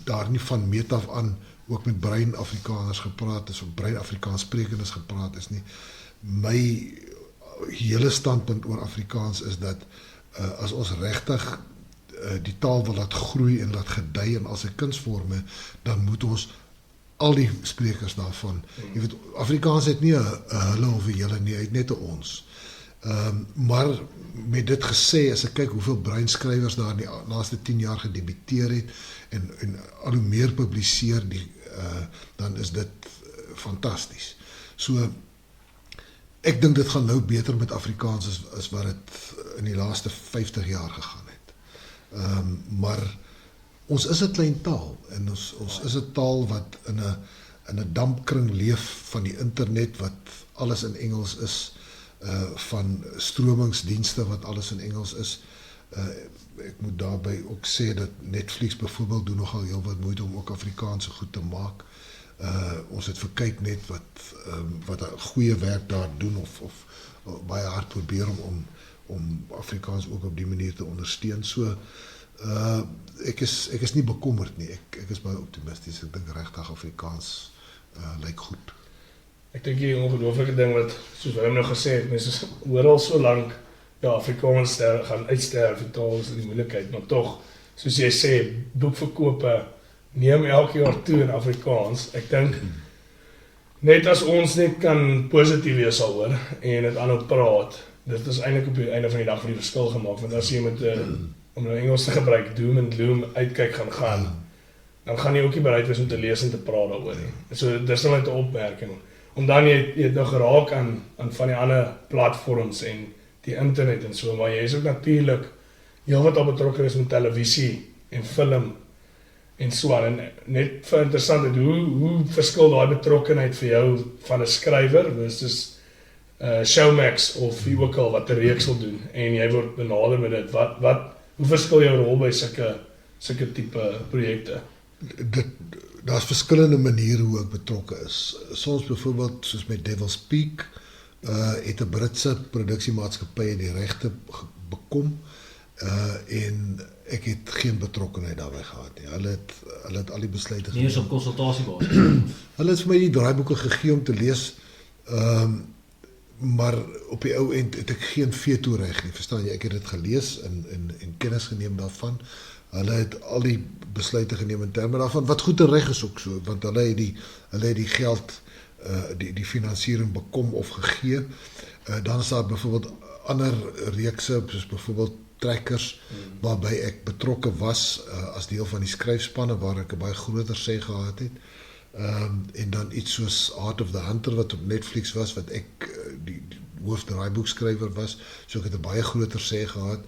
daar nie van meet af aan ook met bruin Afrikaners gepraat is, of bruin Afrikaans sprekendes gepraat is nie. My hele standpunt oor Afrikaans is dat as ons regtig die taal wil laat groei en laat gedei in al sy kunsvorme, dan moet ons al die sprekers daarvan, jy weet, Afrikaans het nie 'n hulle of 'n julle nie, hy het net 'n ons. Maar met dit gesê, as ek kyk hoeveel bruin skrywers daar in die laaste 10 jaar gedebuteer het en al hoe meer publiseer, dan is dit fantasties. So, ek dink dit gaan nou beter met Afrikaans as wat het in die laaste 50 jaar gegaan het. Maar ons is 'n klein taal en ons is 'n taal wat in 'n dampkring leef van die internet wat alles in Engels is, van stromingsdienste wat alles in Engels is. Ek moet daarbey ook sê dat Netflix byvoorbeeld doen nogal heel wat moeite om ook Afrikaanse goed te maak. Ons het vir kyk net wat 'n goeie werk daar doen of baie hard probeer om Afrikaans ook op die manier te ondersteun. So ek is nie bekommerd nie. Ek is baie optimisties. Ek dink regtig Afrikaans lyk goed. Ek dink die ongelooflike ding wat, soos Willem nou gesê het, mense hoor al so lank, ja, Afrikaans gaan uitsterf, die taal is die moeilikheid, maar tog, soos jy sê, boekverkope neem elke jaar toe in Afrikaans. Ek dink, net as ons net kan positief wees daaroor en dit aanhou praat, dit is eintlik op die einde van die dag vir die verskil gemaak, want as jy met, om nou Engels te gebruik, doom en gloom uitkyk gaan, dan gaan jy ook nie bereid wees om te lees en te praat daaroor nie. So, dis nou net 'n opmerking. Om dan jy het nou geraak aan van die ander platforms en die internet en so, maar jy is ook natuurlik heel wat al betrokke is met televisie en film en so aan. En net vir interessant, hoe verskil daai betrokkenheid vir jou van 'n skrywer versus Showmax of wie ook al wat 'n reeks wil doen en jy word benader met dit. Hoe verskil jou rol by sulke tipe projekte? Daar's verskillende maniere hoe ek betrokke is. Soms byvoorbeeld soos met Devil's Peak het 'n Britse produksiemaatskappy die regte bekom en ek het geen betrokkenheid daarbey gehad nie. Hulle het al die besluite geneem. Nie eens op konsultasiebasis. Hulle het vir my die draaiboeke gegee om te lees, maar op die ou end het ek geen veto reg nie. Verstaan jy, ek het dit gelees en kennis geneem daarvan. Hulle het al die besluite geneem in terme daarvan, wat goed en reg is ook so, want hulle het die geld, die finansiering bekom of gegee. Dan is daar byvoorbeeld ander reekse, soos byvoorbeeld Trekkers, waarby ek betrokke was as deel van die skryfspanne, waar ek 'n baie groter sê gehad het. En dan iets soos Heart of the Hunter, wat op Netflix was, wat ek die hoofdraaiboekskrywer was, so ek het 'n baie groter sê gehad.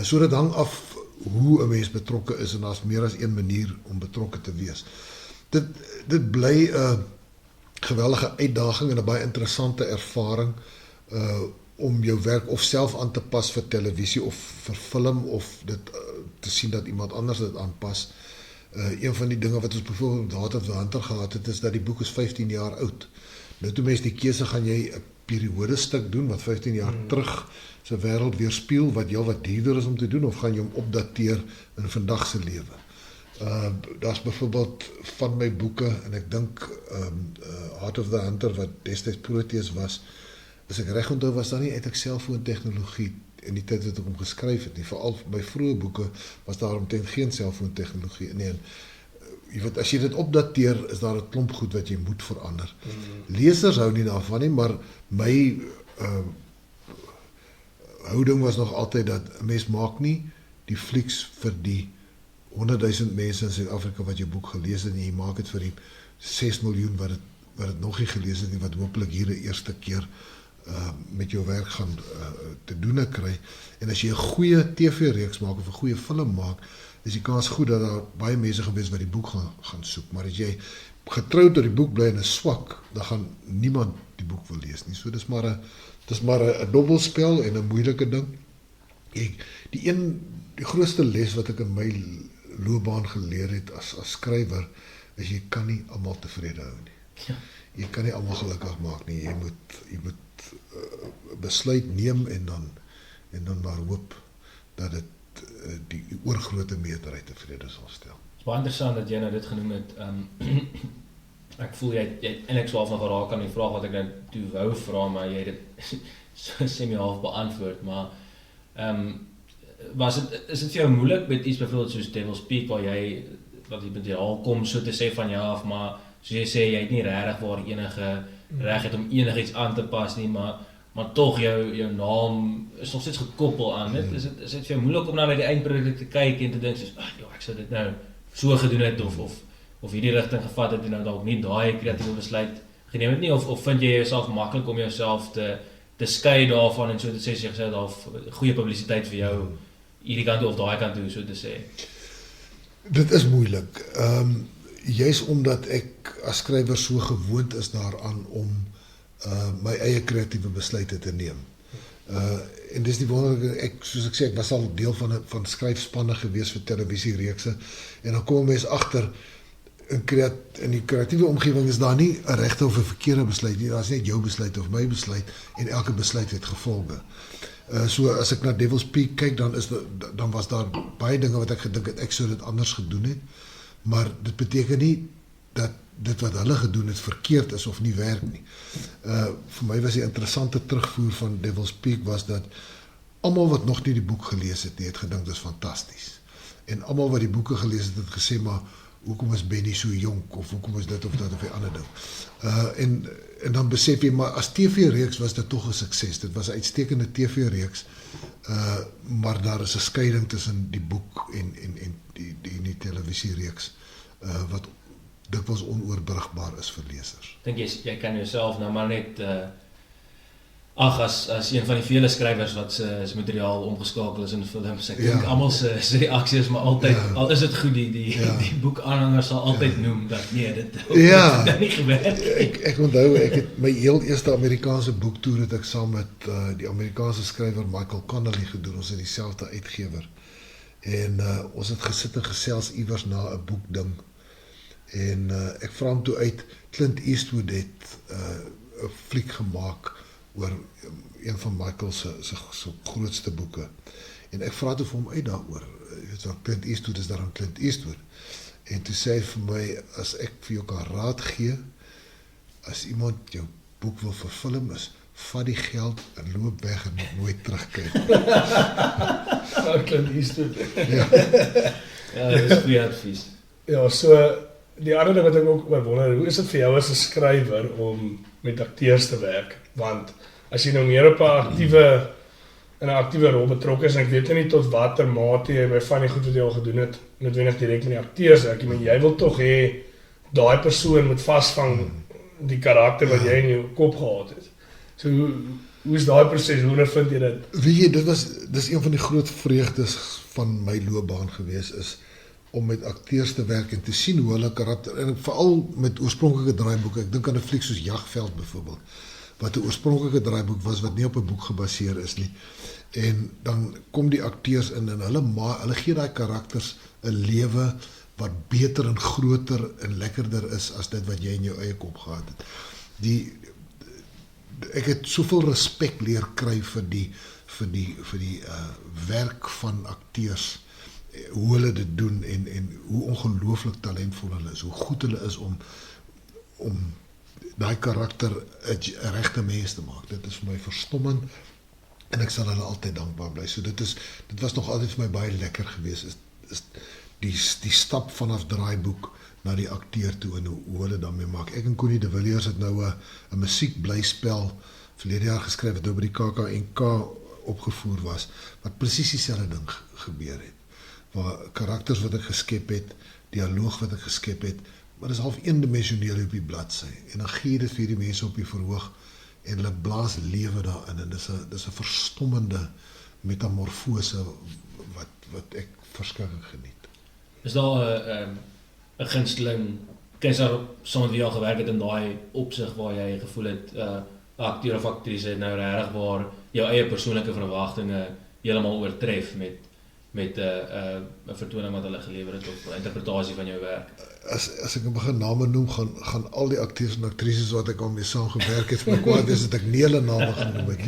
So dit hang af hoe 'n mens betrokke is, en daar's meer as een manier om betrokke te wees. Dit bly 'n geweldige uitdaging en 'n baie interessante ervaring om jou werk of self aan te pas vir televisie of vir film, of dit te sien dat iemand anders dit aanpas. Een van die dinge wat ons byvoorbeeld op Heart of the Hunter gehad het, is dat die boek is 15 jaar oud. Nou toe mens die keuse, gaan jy 'n periodestuk doen wat 15 jaar terug se wêreld weerspieël wat heel wat duurder is om te doen, of gaan jy hom opdateer in vandag se lewe? Daar's byvoorbeeld van my boeke, en ek dink Heart of the Hunter wat destyds Proteus was, as ek reg onthou was daar nie eintlik selfoontegnologie in die tyd wat ek hom geskryf het nie. Veral by vroeë boeke was daar omtrent geen selfoontegnologie nie. En jy weet, as jy dit opdateer, is daar 'n klomp goed wat jy moet verander. Lesers hou nie daarvan nie, maar my houding was nog altyd dat 'n mens maak nie die flieks vir die 100,000 mense in Suid-Afrika wat jou boek gelees het, en jy maak dit vir die 6 miljoen wat het nog nie gelees het nie, wat hopelik hier 'n eerste keer met jou werk gaan te doen kry. En as jy 'n goeie TV-reeks maak of 'n goeie film maak, is die kans goed dat daar baie mense gewees wat die boek gaan soek. Maar as jy getrou tot die boek bly en is swak, dan gaan niemand die boek wil lees nie. So dis maar 'n dobbelspel en 'n moeilike ding. Die grootste les wat ek in my loopbaan geleer het as skrywer, is jy kan nie almal tevrede hou nie. Ja. Jy kan nie almal gelukkig maak nie. Jy moet besluit neem en dan maar hoop dat dit die oorgrote meerderheid tevrede sal stel. Het is baie interessant dat jy nou dit genoem het. Ek voel jy eintlik so half nog geraak aan die vraag wat ek nou toe wou vra, maar jy het dit semi-half beantwoord, maar is dit vir jou moeilik met iets byvoorbeeld soos Devil's Peak, waar jy wat jy materiaal kom so te sê van jou af, maar soos jy sê, jy het nie regtig waar enige reg het om enigiets aan te pas nie, maar tog jou naam is nog steeds gekoppel aan dit. Is dit vir jou moeilik om na die eindproduk te kyk en te dink soos, ek sou dit nou so gedoen het of hierdie rigting gevat het en nou dalk nie daai kreatiewe besluit geneem het nie, of vind jy jouself maklik om jouself te skei daarvan en so te sê, jy gesê daar goeie publisiteit vir jou hierdie kant toe of daai kant toe, so te sê? Dit is moeilik. Juist omdat ek as skrywer so gewoond is daaraan om my eie kreatiewe besluite te neem. En dis die wonderlike, soos ek sê, ek was al deel van skryfspanne gewees vir televisiereekse, en dan kom mens agter, in die kreatiewe omgewing is daar nie 'n regte of 'n verkeerde besluit nie, daar is net jou besluit of my besluit, en elke besluit het gevolge. So as ek na Devil's Peak kyk, dan was daar baie dinge wat ek gedink het, ek sou dit anders gedoen het, maar dit beteken nie dat dit wat hulle gedoen het verkeerd is of nie werk nie. Vir my was die interessante terugvoer van Devil's Peak was dat almal wat nog nie die boek gelees het nie, het gedink dit is fantasties. En almal wat die boeke gelees het, het gesê, maar hoekom is Benny so jonk, of hoekom is dit of dat of die ander ding. En dan besef jy, maar as TV-reeks was dit tog 'n sukses. Dit was 'n uitstekende TV-reeks, maar daar is 'n skeiding tussen die boek en die televisiereeks, wat dikwels onoorbrugbaar is vir lesers. Ek dink jy kan jouself nou maar net as een van die vele skrywers wat se materiaal omgeskakel is in films. Ek dink almal se reaksie is maar altyd, al is dit goed, die boekaanhangers sal altyd noem dat nee, dit het nie gewerk. Ek onthou, ek het my heel eerste Amerikaanse boektoer het ek saam met die Amerikaanse skrywer Michael Connelly gedoen. Ons het dieselfde uitgewer. En ons het gesit en gesels iewers na 'n boekding. En ek vra hom toe uit, Clint Eastwood het 'n fliek gemaak oor een van Michael se grootste boeke. En ek vra toe vir hom uit daaroor. Clint Eastwood is daarom Clint Eastwood. En toe sê hy vir my, as ek vir jou kan raad gee, as iemand jou boek wil verfilm is, vat die geld en loop weg en nooit terugkyk. Clint Eastwood. Ja, dit is goeie advies. Ja, so die ander ding wat ek ook wonder, hoe is dit vir jou as 'n skrywer om met akteurs te werk? Want as jy nou meer op 'n aktiewe rol betrokke is, en ek weet nie tot watter mate jy by van die goed wat jy al gedoen het, noodwendig direk met die akteurs werk, maar jy wil tog hê daai persoon moet vasvang die karakter wat jy in jou kop gehad het. So hoe is daai proses? Hoe vind jy dit? Weet jy, dis een van die groot vreugdes van my loopbaan gewees is om met akteurs te werk en te sien hoe hulle karakter, en veral met oorspronklike draaiboeke. Ek dink aan 'n fliek soos Jagveld byvoorbeeld, wat 'n oorspronklike draaiboek was wat nie op 'n boek gebaseer is nie. En dan kom die akteurs in en hulle gee daai karakters 'n lewe wat beter en groter en lekkerder is as dit wat jy in jou eie kop gehad het. ek het soveel respek leer kry vir die werk van akteurs, hoe hulle dit doen en hoe ongelooflik talentvol hulle is, hoe goed hulle is om daai karakter 'n regte mens te maak. Dit is vir my verstommend en ek sal hulle altyd dankbaar bly. So dit was nog altyd vir my baie lekker geweest, is die stap vanaf draaiboek na die akteur toe en hoe hulle daarmee maak. Ek en Connie de Villiers het nou 'n musiekblyspel verlede jaar geskryf wat nou by die KAK&K opgevoer was, wat presies dieselfde ding gebeur het. Waar karakters wat ek geskep het, dialoog wat ek geskep het, maar dit is half eendimensioneel op die bladsy. En dan gee dit vir die mense op die verhoog en hulle blaas lewe daarin en dis 'n verstommende metamorfose wat ek verskriklik geniet. Is daar 'n gunsteling kunstenaar saam met wie jy al gewerk het in daai opsig waar jy gevoel het 'n akteur of aktrise het nou regtig waar jou eie persoonlike verwagtinge heeltemal oortref met 'n vertoning wat hulle gelewer het of 'n interpretasie van jou werk? As ek begin name noem, gaan al die akteurs en aktrises wat ek al mee saam gewerk het, vir my kwaad is dat ek nie hulle name gaan noem het.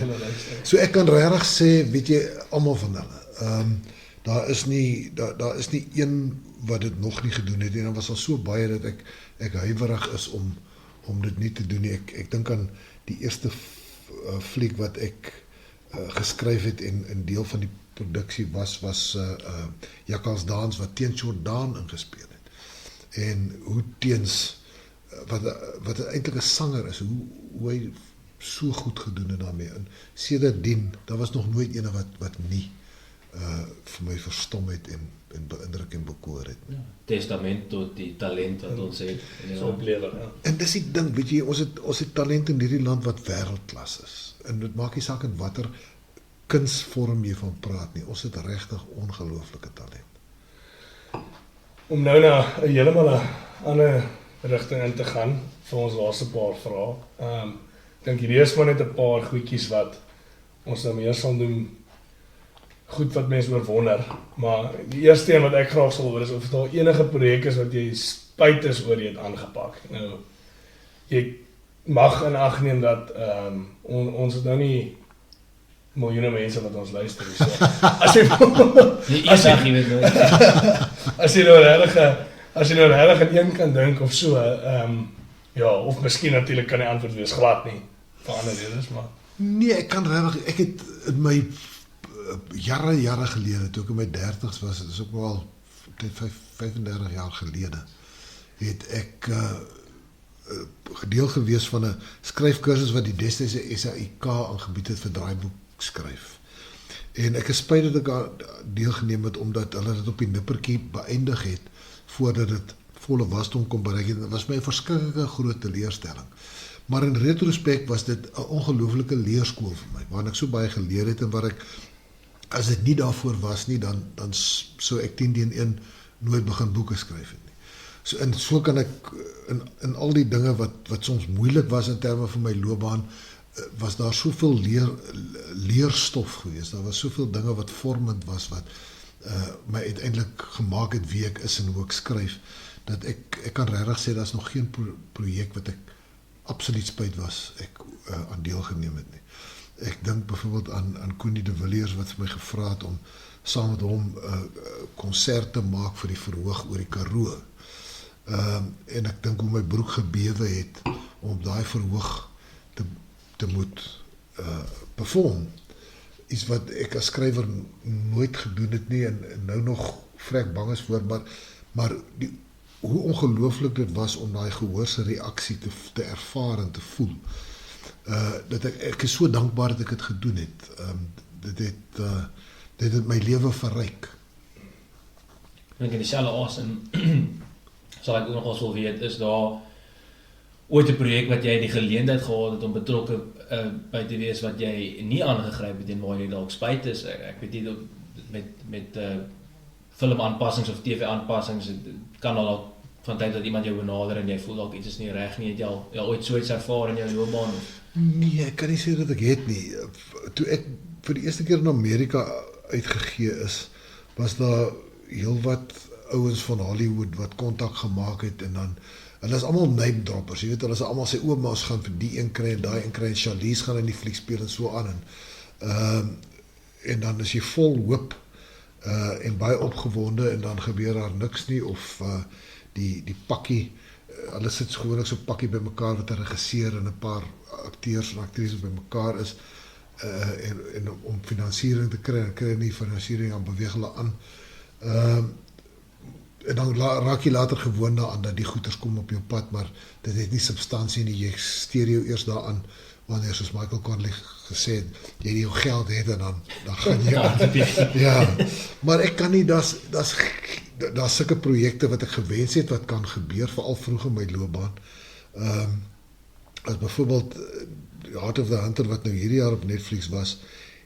So ek kan regtig sê, weet jy, almal van hulle. Daar is nie een wat dit nog nie gedoen het en daar was al so baie dat ek huiwerig is om dit nie te doen nie. Ek dink aan die eerste fliek wat ek geskryf het en deel van die produksie was Jakkals Dans wat Teens Jordaan ingespeel het. En hoe Teens wat eintlik 'n sanger is, hoe hy so goed gedoen het daarmee. En sedertdien, daar was nog nooit ene wat nie vir my verstom het en beïndruk en bekoor het. Ja, testament tot die talent wat ons het. So oplewer, ja. En dis die ding, weet jy, ons het talent in hierdie land wat wêreldklas is. En dit maak nie saak in watter kunsvorm jy van praat nie. Ons het regtig ongelooflike talent. Om nou na 'n heeltemal 'n ander rigting in te gaan vir ons laaste paar vrae. Ek dink hierdie is maar net 'n paar goedjies wat ons nou meer sal noem goed wat mense oor wonder, maar die eerste een wat ek graag sal hoor is of daar enige projek is wat jy spyt is oor jy het aangepak. Nou, jy mag in ag neem dat ons het nou nie miljoene mense wat ons luister. So, as jy nou regtig aan een kan dink of so, ja, of miskien natuurlik kan die antwoord wees glad nie, vir ander redes, maar nee, ek kan regtig, ek het in my jare gelede, toe ek in my 30's was, dit is ook al 35 jaar gelede, het ek deel gewees van 'n skryfkursus wat die destydse SAIK aangebied het vir draaiboek skryf. En ek is spyt dat ek deelgeneem het, omdat hulle dit op die nippertjie beëindig het, voordat dit volle wasdom kon bereik het. Dit was my 'n verskriklike groot teleurstelling. Maar in retrospek was dit 'n ongelooflike leerskool vir my, waarin ek so baie geleer het en waar ek, as dit nie daarvoor was nie, dan sou ek 10-1 nooit begin boeke skryf het nie. So kan ek in al die dinge wat soms moeilik was in terme van my loopbaan, was daar soveel leerstof geweest. Daar was soveel dinge wat vormend was, wat my uiteindelik gemaak het wie ek is en hoe ek skryf, dat ek kan regtig sê, daar's nog geen projek wat ek absoluut spyt was ek aan deelgeneem het nie. Ek dink byvoorbeeld aan Connie de Villiers wat vir my gevra het om saam met hom konsert te maak vir die verhoog oor die Karoo. En ek dink hoe my broek gebewe het om daai verhoog te moet perform. Iets wat ek as skrywer nooit gedoen het nie en nou nog vrek bang is voor, maar hoe ongelooflik dit was om daai gehoorse reaksie te ervaar en te voel. Dat ek is so dankbaar dat ek dit gedoen het. Dit het my lewe verryk. Ek dink in dieselfde asem sal ek ook nog wel weet, is daar ooit 'n projek wat jy die geleentheid gehad het om betrokke by te wees wat jy nie aangegryp het en waar jy dalk spyt is? Ek weet nie, met filmaanpassings of TV-aanpassings, kan al van tyd dat iemand jou benader en jy voel dalk iets is nie reg nie, het jy al ooit so iets ervaar in jou loopbaan? Nee, ek kan nie sê dat ek het nie. Toe ek vir die eerste keer in Amerika uitgegee is, was daar heel wat ouens van Hollywood wat kontak gemaak het en dan hulle is almal name droppers, jy weet, hulle is almal sê ons gaan vir die een kry en daai een kry en Charlize gaan in die fliek speel en so aan en dan is jy vol hoop en baie opgewonde en dan gebeur daar niks nie of die pakkie hulle sit gewoonlik so pakkie by mekaar wat 'n regisseur en 'n paar akteurs en aktrises by mekaar is en om finansiering te kry nie finansiering dan beweeg hulle aan en dan raak jy later gewoond daaraan dat die goeders kom op jou pad, maar dit het nie substansie nie, jy steur jou eers daaraan wanneer soos Michael Connelly gesê het, jy jou geld het en dan gaan jy aan. Ja, maar ek kan nie, daar's sulke projekte wat ek gewens het wat kan gebeur, veral vroeg in my loopbaan. As byvoorbeeld Heart of the Hunter wat nou hierdie jaar op Netflix was,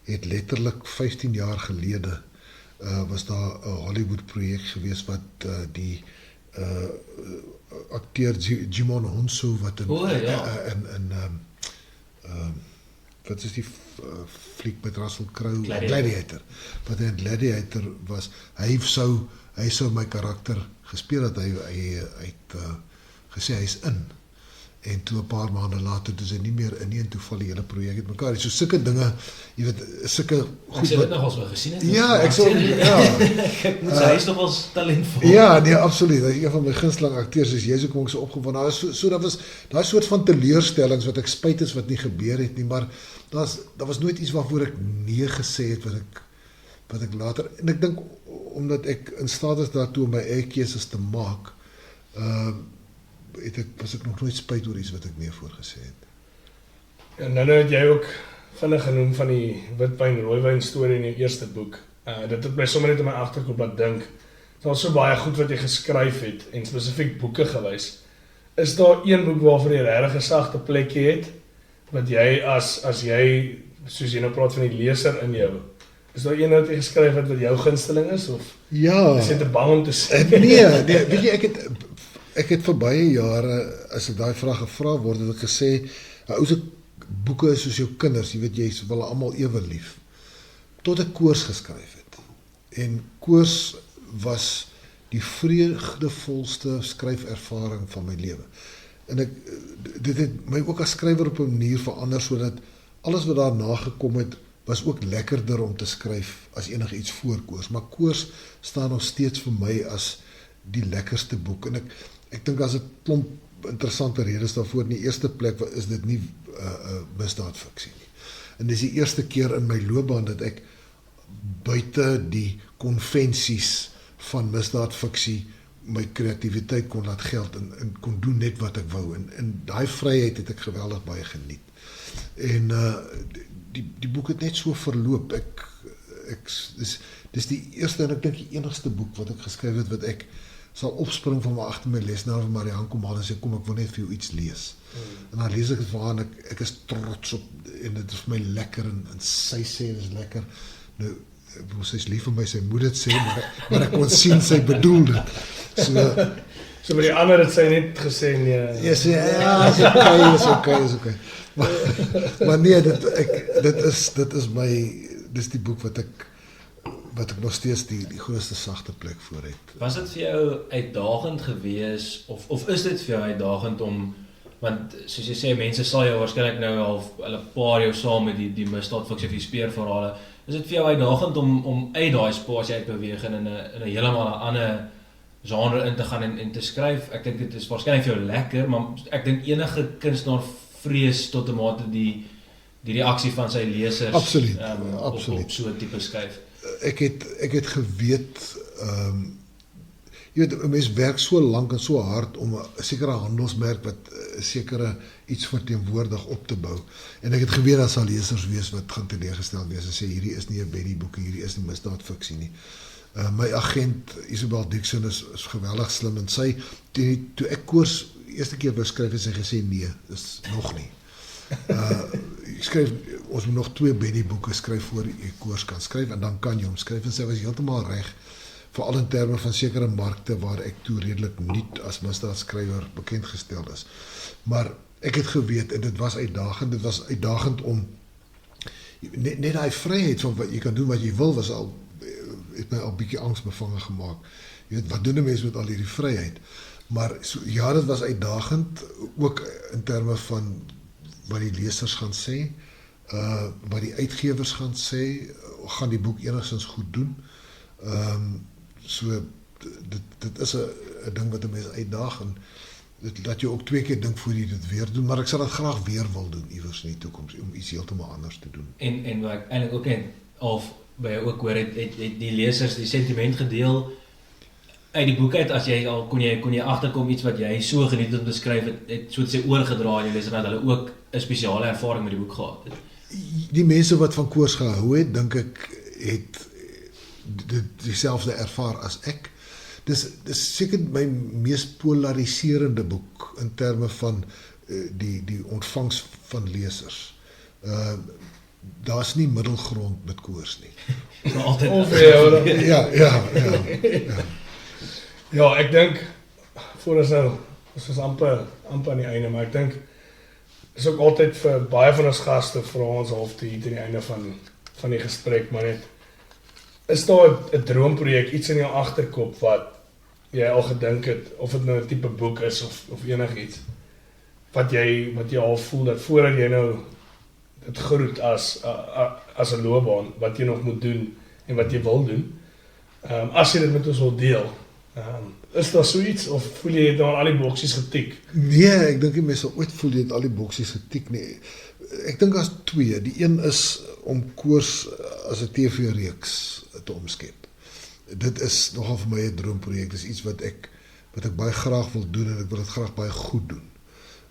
het letterlik 15 jaar gelede was daar 'n Hollywood projek gewees wat die akteur Jimon Honsu wat wat is die fliek met Russell Crowe? Gladiator. Wat in Gladiator was, hy sou my karakter gespeel het, hy het gesê hy is in. En toe 'n paar maande later, toe sy nie meer in nie, en toe val die hele projek het mekaar. So sulke dinge, jy weet, sulke goed ek sê dit nog al so gesien het. Ja, ek sou ek moet sê hy is nog ons talentvol. Ja, nee, absoluut. Hy is een van my gunsteling akteurs, is jy so kom ek so opgewonde. Daar was daai soort van teleurstellings wat ek spyt is wat nie gebeur het nie, maar daar was nooit iets waarvoor ek nee gesê het wat ek later, en ek dink omdat ek in staat is daartoe om my eie keuses te maak, was ek nog nooit spyt oor iets wat ek nee voorgesê het. Ja, nou het jy ook vinnig genoem van die witwyn rooiwyn storie in jou eerste boek. Dit het my sommer net in my agterkop laat dink. Daar is so baie goed wat jy geskryf het en spesifiek boeke gewys. Is daar een boek waarvoor jy regtig 'n sagte plekkie het wat jy as jy soos jy nou praat van die leser in jou, is daar een wat jy geskryf het wat jou gunsteling is of Ja. is jy te bang om te sê? Nee, weet jy ek het vir baie jare, as ek daai vraag gevra word, het ek gesê, ou se boeke is soos jou kinders, jy weet, jy wil almal ewe lief. Tot ek Koors geskryf het. En Koors was die vreugdevolste skryfervaring van my lewe. En dit het my ook as skrywer op 'n manier verander, sodat alles wat daarna gekom het, was ook lekkerder om te skryf as enigiets voor Koors. Maar Koors staan nog steeds vir my as die lekkerste boek. En ek dink as 'n klomp interessante redes daarvoor. In die eerste plek is dit nie misdaadfiksie nie. En dis die eerste keer in my loopbaan dat ek buite die konvensies van misdaadfiksie my kreatiwiteit kon laat geld en kon doen net wat ek wou. En daai vryheid het ek geweldig baie geniet. En die boek het net so verloop. Dis die eerste en ek dink die enigste boek wat ek geskryf het wat ek sal opspring van my agter my lesenaar van Marianne kom aan en sê kom ek wil net vir jou iets lees. En dan lees ek dit vir haar en ek is trots op en dit is vir my lekker en sy sê dit is lekker. Nou sy is lief vir my, sy moet dit sê, maar ek kon sien sy bedoel dit. So met die ander het sy net gesê nee. Ja, sê is okay. Maar nee, dit is die boek wat ek nog steeds die grootste sagte plek voor het. Was dit vir jou uitdagend gewees of is dit vir jou uitdagend om, want soos jy sê, mense sal jou waarskynlik nou al hulle paar jou saam met die misdaadfiksie of die speurverhale. Is dit vir jou uitdagend om uit daai spasie uit beweeg en in 'n heeltemal 'n ander genre in te gaan en te skryf? Ek dink dit is waarskynlik vir jou lekker, maar ek dink enige kunstenaar vrees tot 'n mate die reaksie van sy lesers Absoluut. op so 'n tipe skryf. Ek het geweet, jy weet, 'n mens werk so lank en so hard om 'n sekere handelsmerk wat sekere iets verteenwoordig op te bou. En ek het geweet dat sal lesers wees wat gaan teleurgesteld wees en sê hierdie is nie 'n Benny boek, hierdie is nie misdaadfiksie nie. My agent Isabel Dixon is geweldig slim en sy toe ek Koors eerste keer wou skryf het sy gesê nee, dis nog nie. Ons moet nog 2 Benny boeke skryf voor jy Koors kan skryf en dan kan jy hom skryf en sy was heeltemal reg, veral in terme van sekere markte waar ek toe redelik nuut as misdaadskrywer bekend gestel is. Maar ek het geweet en dit was uitdagend om net daai vryheid van wat jy kan doen wat jy wil het my al bietjie angsbevange gemaak. Jy weet, wat doen 'n mens met al hierdie vryheid? Maar so, ja, dit was uitdagend, ook in terme van wat die lesers gaan sê, wat die uitgewers gaan sê, gaan die boek enigstens goed doen. So dit is 'n ding wat 'n mens uitdaag en dit laat jou ook 2 keer dink voor jy dit weer doen, maar ek sal dit graag weer wil doen iewers in die toekoms om iets heeltemal anders te doen. En wat ek eintlik ook net of by jou ook hoor het die lesers die sentiment gedeel uit die boek uit, as jy al kon jy agterkom iets wat jy so geniet om te skryf het so te sê oorgedra aan jou leser dat hulle ook 'n spesiale ervaring met die boek gehad het. Die mense wat van koers gehou het, dink ek het dieselfde ervaar as ek. Dis seker my mees polariserende boek in terme van die ontvangs van lesers. Daar's nie middelgrond met koers nie. Altyd. Ja. Ja, ek dink voor ons is amper aan die einde, maar ek dink is ook altyd vir baie van ons gaste vra ons half te die einde van die gesprek, maar net is daar 'n droomprojek, iets in jou agterkop wat jy al gedink het, of dit nou 'n tipe boek is of enigiets, wat jy al voel dat voordat jy nou dit groet as 'n loopbaan, wat jy nog moet doen en wat jy wil doen, as jy dit met ons wil deel, is daar so iets, of voel jy het nou al die boksies getik? Nee, ek dink die mense sal ooit voel jy het al die boksies getik nie. Ek dink as 2, die een is om koers as 'n TV-reeks te omskep. Dit is nogal vir my 'n droomprojek. Dit is iets wat ek baie graag wil doen en ek wil dit graag baie goed doen.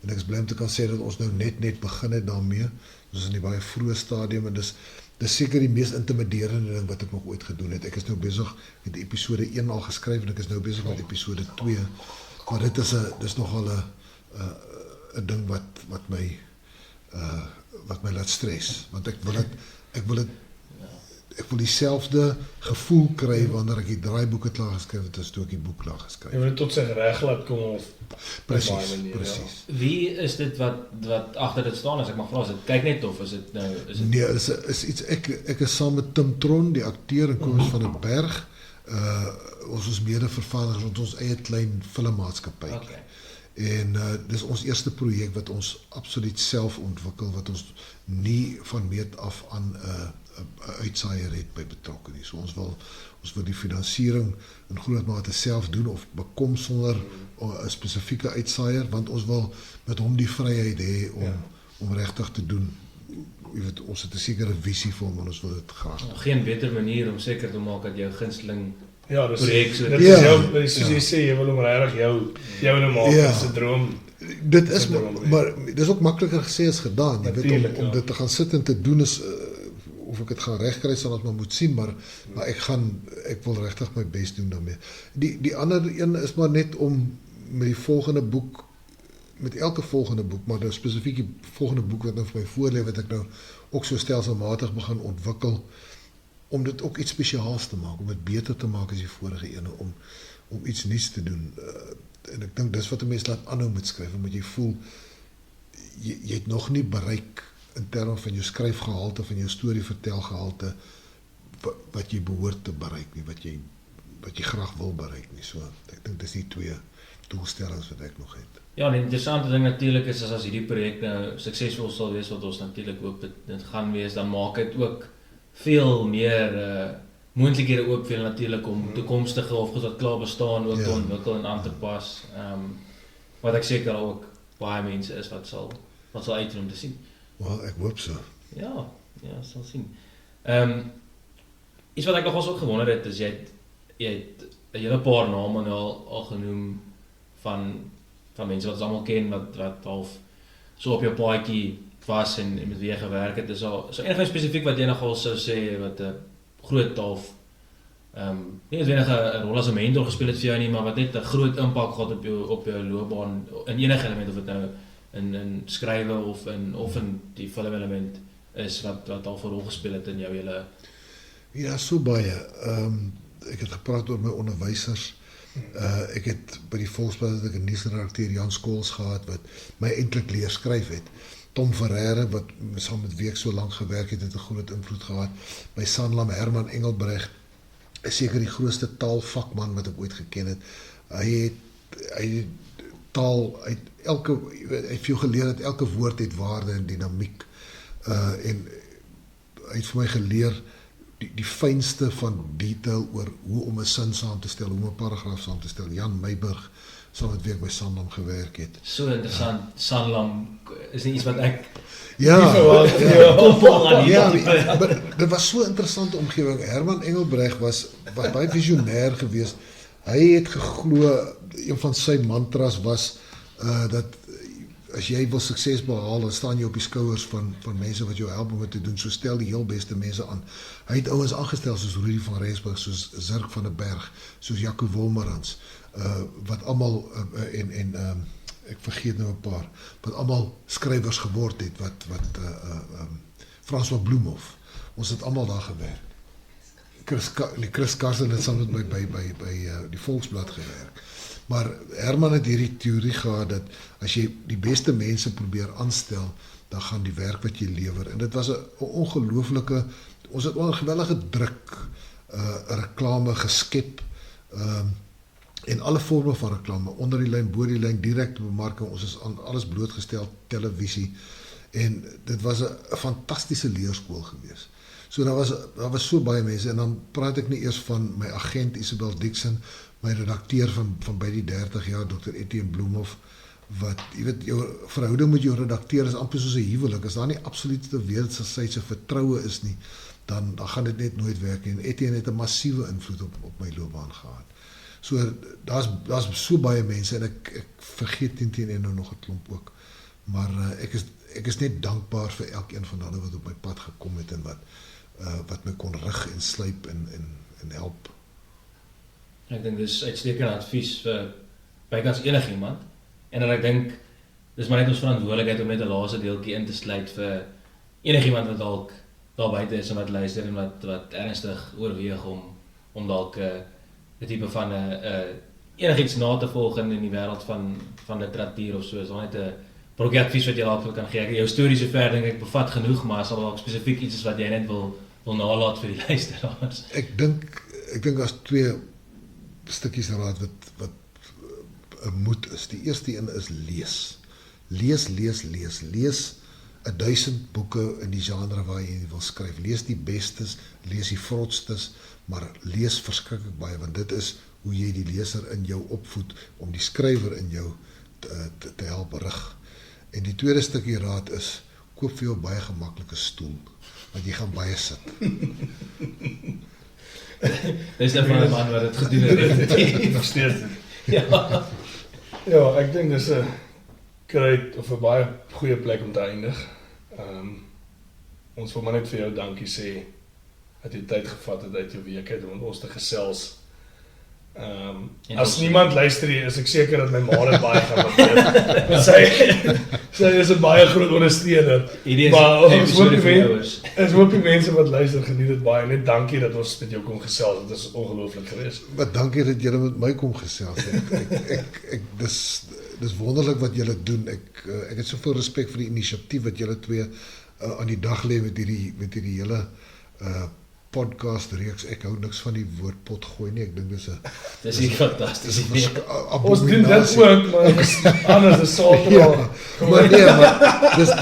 En ek is bly om te kan sê dat ons nou net begin het daarmee. Ons is in 'n baie vroeë stadium en dis seker die mees intimiderende ding wat ek nog ooit gedoen het. Ek is nou besig met episode 1 al geskryf en ek is nou besig met episode 2. Maar dit is nogal 'n ding wat my laat stres, want ek wil dieselfde gevoel kry wanneer ek die draaiboek het klaar geskryf het as toe ek die boek klaar geskryf Jy het. wil dit tot sy reg laat kom of Presies. Wie is dit wat agter dit staan, as ek mag vra, is dit kyk net of is dit nou Nee, is iets ek is saam met Tim Tron, die akteur en Kobus van den Berg, ons is mede-vervaardigers van ons eie klein filmmaatskappy. Okay. En dis ons eerste projek wat ons absoluut self ontwikkel, wat ons nie van meet af aan 'n uitsaaier het by betrokke nie. So ons wil die finansiering in groot mate self doen of bekom sonder 'n spesifieke uitsaaier, want ons wil met hom die vryheid hê om regtig te doen. Jy weet, ons het 'n sekere visie vir hom en ons wil dit graag doen. geen beter manier om seker te maak dat jou gunsteling Ja, dis projek so dit is jou, soos jy sê, jy wil hom regtig jou nou maak, Ja. dis 'n droom. Dit is maar dis ook makliker gesê as gedaan. Jy weet, Natuurlijk, om dit te gaan sit en te doen is of ek dit gaan regkry sal ons maar moet sien, maar ek wil regtig my bes doen daarmee. Die ander een is maar net om met die volgende boek, met elke volgende boek, maar nou spesifiek die volgende boek wat nou vir my voorlê, wat ek nou ook so stelselmatig begin ontwikkel, om dit ook iets spesiaals te maak, om dit beter te maak as die vorige ene, om iets nuuts te doen. En ek dink dis wat 'n mens laat aanhou met skryf, omdat jy voel jy het nog nie bereik in terme van jou skryfgehalte, van jou storievertelgehalte wat jy behoort te bereik nie, wat jy graag wil bereik nie. So ek dink dis die 2 doelstellings wat ek nog het. Ja, die interessante ding natuurlik is as hierdie projek nou suksesvol sal wees, wat ons natuurlik hoop dit gaan wees, dan maak dit ook veel meer moontlikhede oop vir natuurlik om toekomstige of goed wat klaar bestaan ook te ontwikkel en aan te pas. Wat ek seker ook baie mense is wat sal uitroem om te sien. Wel, ek hoop so. Ja, sal sien. Iets wat ek nogals ook gewonder het, is jy het 'n hele paar name nou al genoem van mense wat ons almal ken, wat half so op jou paadjie was en met wie jy gewerk het. Is al so enige spesifiek wat jy nogal sou sê wat 'n groot half nie noodwendig 'n rol as 'n mentor gespeel het vir jou nie, maar wat net 'n groot impak gehad op jou loopbaan in enige element, of dit nou in skrywe of in die filmelement is wat al 'n rol gespeel het in jou hele. Ja, so baie. Ek het gepraat oor my onderwysers. Ek het by die Volksblad het ek 'n nuusredakteur Jan Skols gehad wat my eintlik leer skryf het. Tom Ferreira wat saam met wie ek so lank gewerk het 'n groot invloed gehad. By Sanlam Herman Engelbreg is seker die grootste taalvakman wat ek ooit geken het. Hy het taal uit hy het vir jou geleer dat elke woord het waarde en dinamiek. En hy het vir my geleer die fynste van detail oor hoe om 'n sin saam te stel, hoe om 'n paragraaf saam te stel. Jan Meiburg, saam met wie ek by Sanlam gewerk het. So interessant, Sanlam is nie iets wat ek Ja, aan ja, maar dit was so 'n interessante omgewing. Herman Engelbreg was baie visionêr geweest. Hy het geglo, een van sy mantras was dat as jy wil sukses behaal, dan staan jy op die skouers van mense wat jou help om dit te doen. So stel die heel beste mense aan. Hy het ouens aangestel soos Rudy van Rensburg, soos Zirk van der Berg, soos Jaco Wolmerans, wat almal ek vergeet nou 'n paar, wat almal skrywers geword het, François Bloemhof. Ons het almal daar gewerk. Chris Carson het saam met my by die Volksblad gewerk. Maar Herman het hierdie teorie gehad dat as jy die beste mense probeer aanstel, dan gaan die werk wat jy lewer. En dit was 'n ongelooflike, ons het 'n geweldige druk reklame geskep, en alle vorme van reklame, onder die lyn, bo die lyn, direkte bemarking, ons is aan alles blootgestel, televisie, en dit was 'n fantastiese leerskool geweest. So daar was so baie mense, en dan praat ek nie eers van my agent Isabel Dixon, my redakteur van by die 30 jaar, Dr. Etienne Bloemhof, wat, jy weet, jou verhouding met jou redakteur is amper soos 'n huwelik. As daar nie absolute wederzijdse vertroue is nie, dan gaan dit net nooit werk. En Etienne het 'n massiewe invloed op my loopbaan gehad. So, daar's so baie mense, en ek vergeet teen nou nog 'n klomp ook. Maar ek is net dankbaar vir elkeen van hulle wat op my pad gekom het, en wat my kon rig en slyp en help. Ek dink dis uitstekende advies vir bykans enigiemand. En dan ek dink, dis maar net ons verantwoordelikheid om net 'n laaste deeltjie in te sluit vir enigiemand wat dalk daar buite is en wat luister en wat ernstig oorweeg om dalk 'n tipe van enigiets na te volg in die wêreld van literatuur of so. Is daar net 'n brokkie advies wat jy dalk kan gee? Jou storie sover dink ek bevat genoeg, maar is daar dalk spesifiek iets wat jy net wil nalaat vir die luisteraars? Ek dink as twee stukkies raad wat 'n moed is. Die eerste een is lees. Lees 1000 boeke in die genre waar jy wil skryf. Lees die bestes, lees die vrotstes, maar lees verskriklik baie, want dit is hoe jy die leser in jou opvoed, om die skrywer in jou te help rig. En die tweede stukkie raad is, koop vir jou baie gemaklike stoel, want jy gaan baie sit. Dis net van 'n man wat dit gedoen het. Versteer dit. Ja. Ja, ek dink dis 'n great of 'n baie goeie plek om te eindig. Ons wil maar net vir jou dankie sê dat jy tyd gevat het uit jou week uit om ons te gesels. As niemand luister hier, is ek seker dat my ma dit baie gaan waardeer. Sy is 'n baie groot ondersteuner. Maar ons hoop die mense wat luister geniet dit baie. Net dankie dat ons met jou kon gesels. Dit is ongelooflik geweest. Maar dankie dat julle met my kom gesels het. Dis wonderlik wat julle doen. Ek het soveel respek vir die inisiatief wat julle twee aan die dag lê met hierdie hele podcast reeks. Ek hou niks van die woord pot gooi nie. Ek dink dis nie fantasties. Ons doen dit ook, maar anders is saal. Ja, maar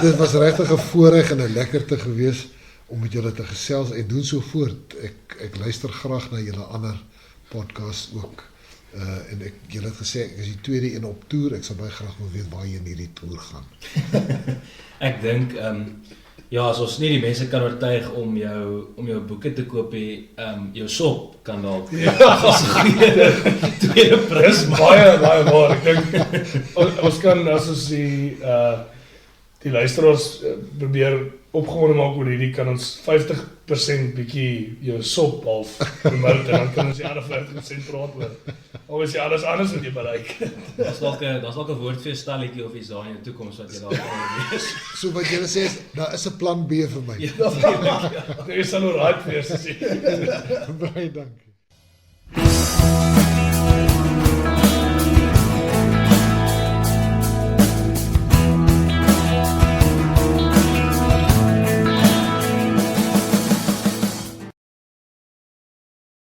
dit was regtig 'n voorreg en 'n lekkerte geweest om met julle te gesels en doen so voort. Ek luister graag na julle ander podcasts ook. En julle het gesê ek is die tweede een op toer. Ek sal baie graag wil weet waar jy in hierdie toer gaan. Ek dink ja, as ons nie die mense kan oortuig om jou boeke te koop nie, jou sop kan dalk tweede prys baie waar. Ek dink ons kan, as ons die luisteraars probeer opgewonde maak oor hierdie, kan ons 50% bietjie jou sop half promote, en dan kan ons die ander 50% praat oor. Of is jy anders wat jy bereik? Daar's dalk 'n woordfeesstalletjie of iets daar in jou toekoms wat jy daar kan wees. So wat julle sê is, daar is 'n plan B vir my. Ja, dit is al right wees. Baie dankie.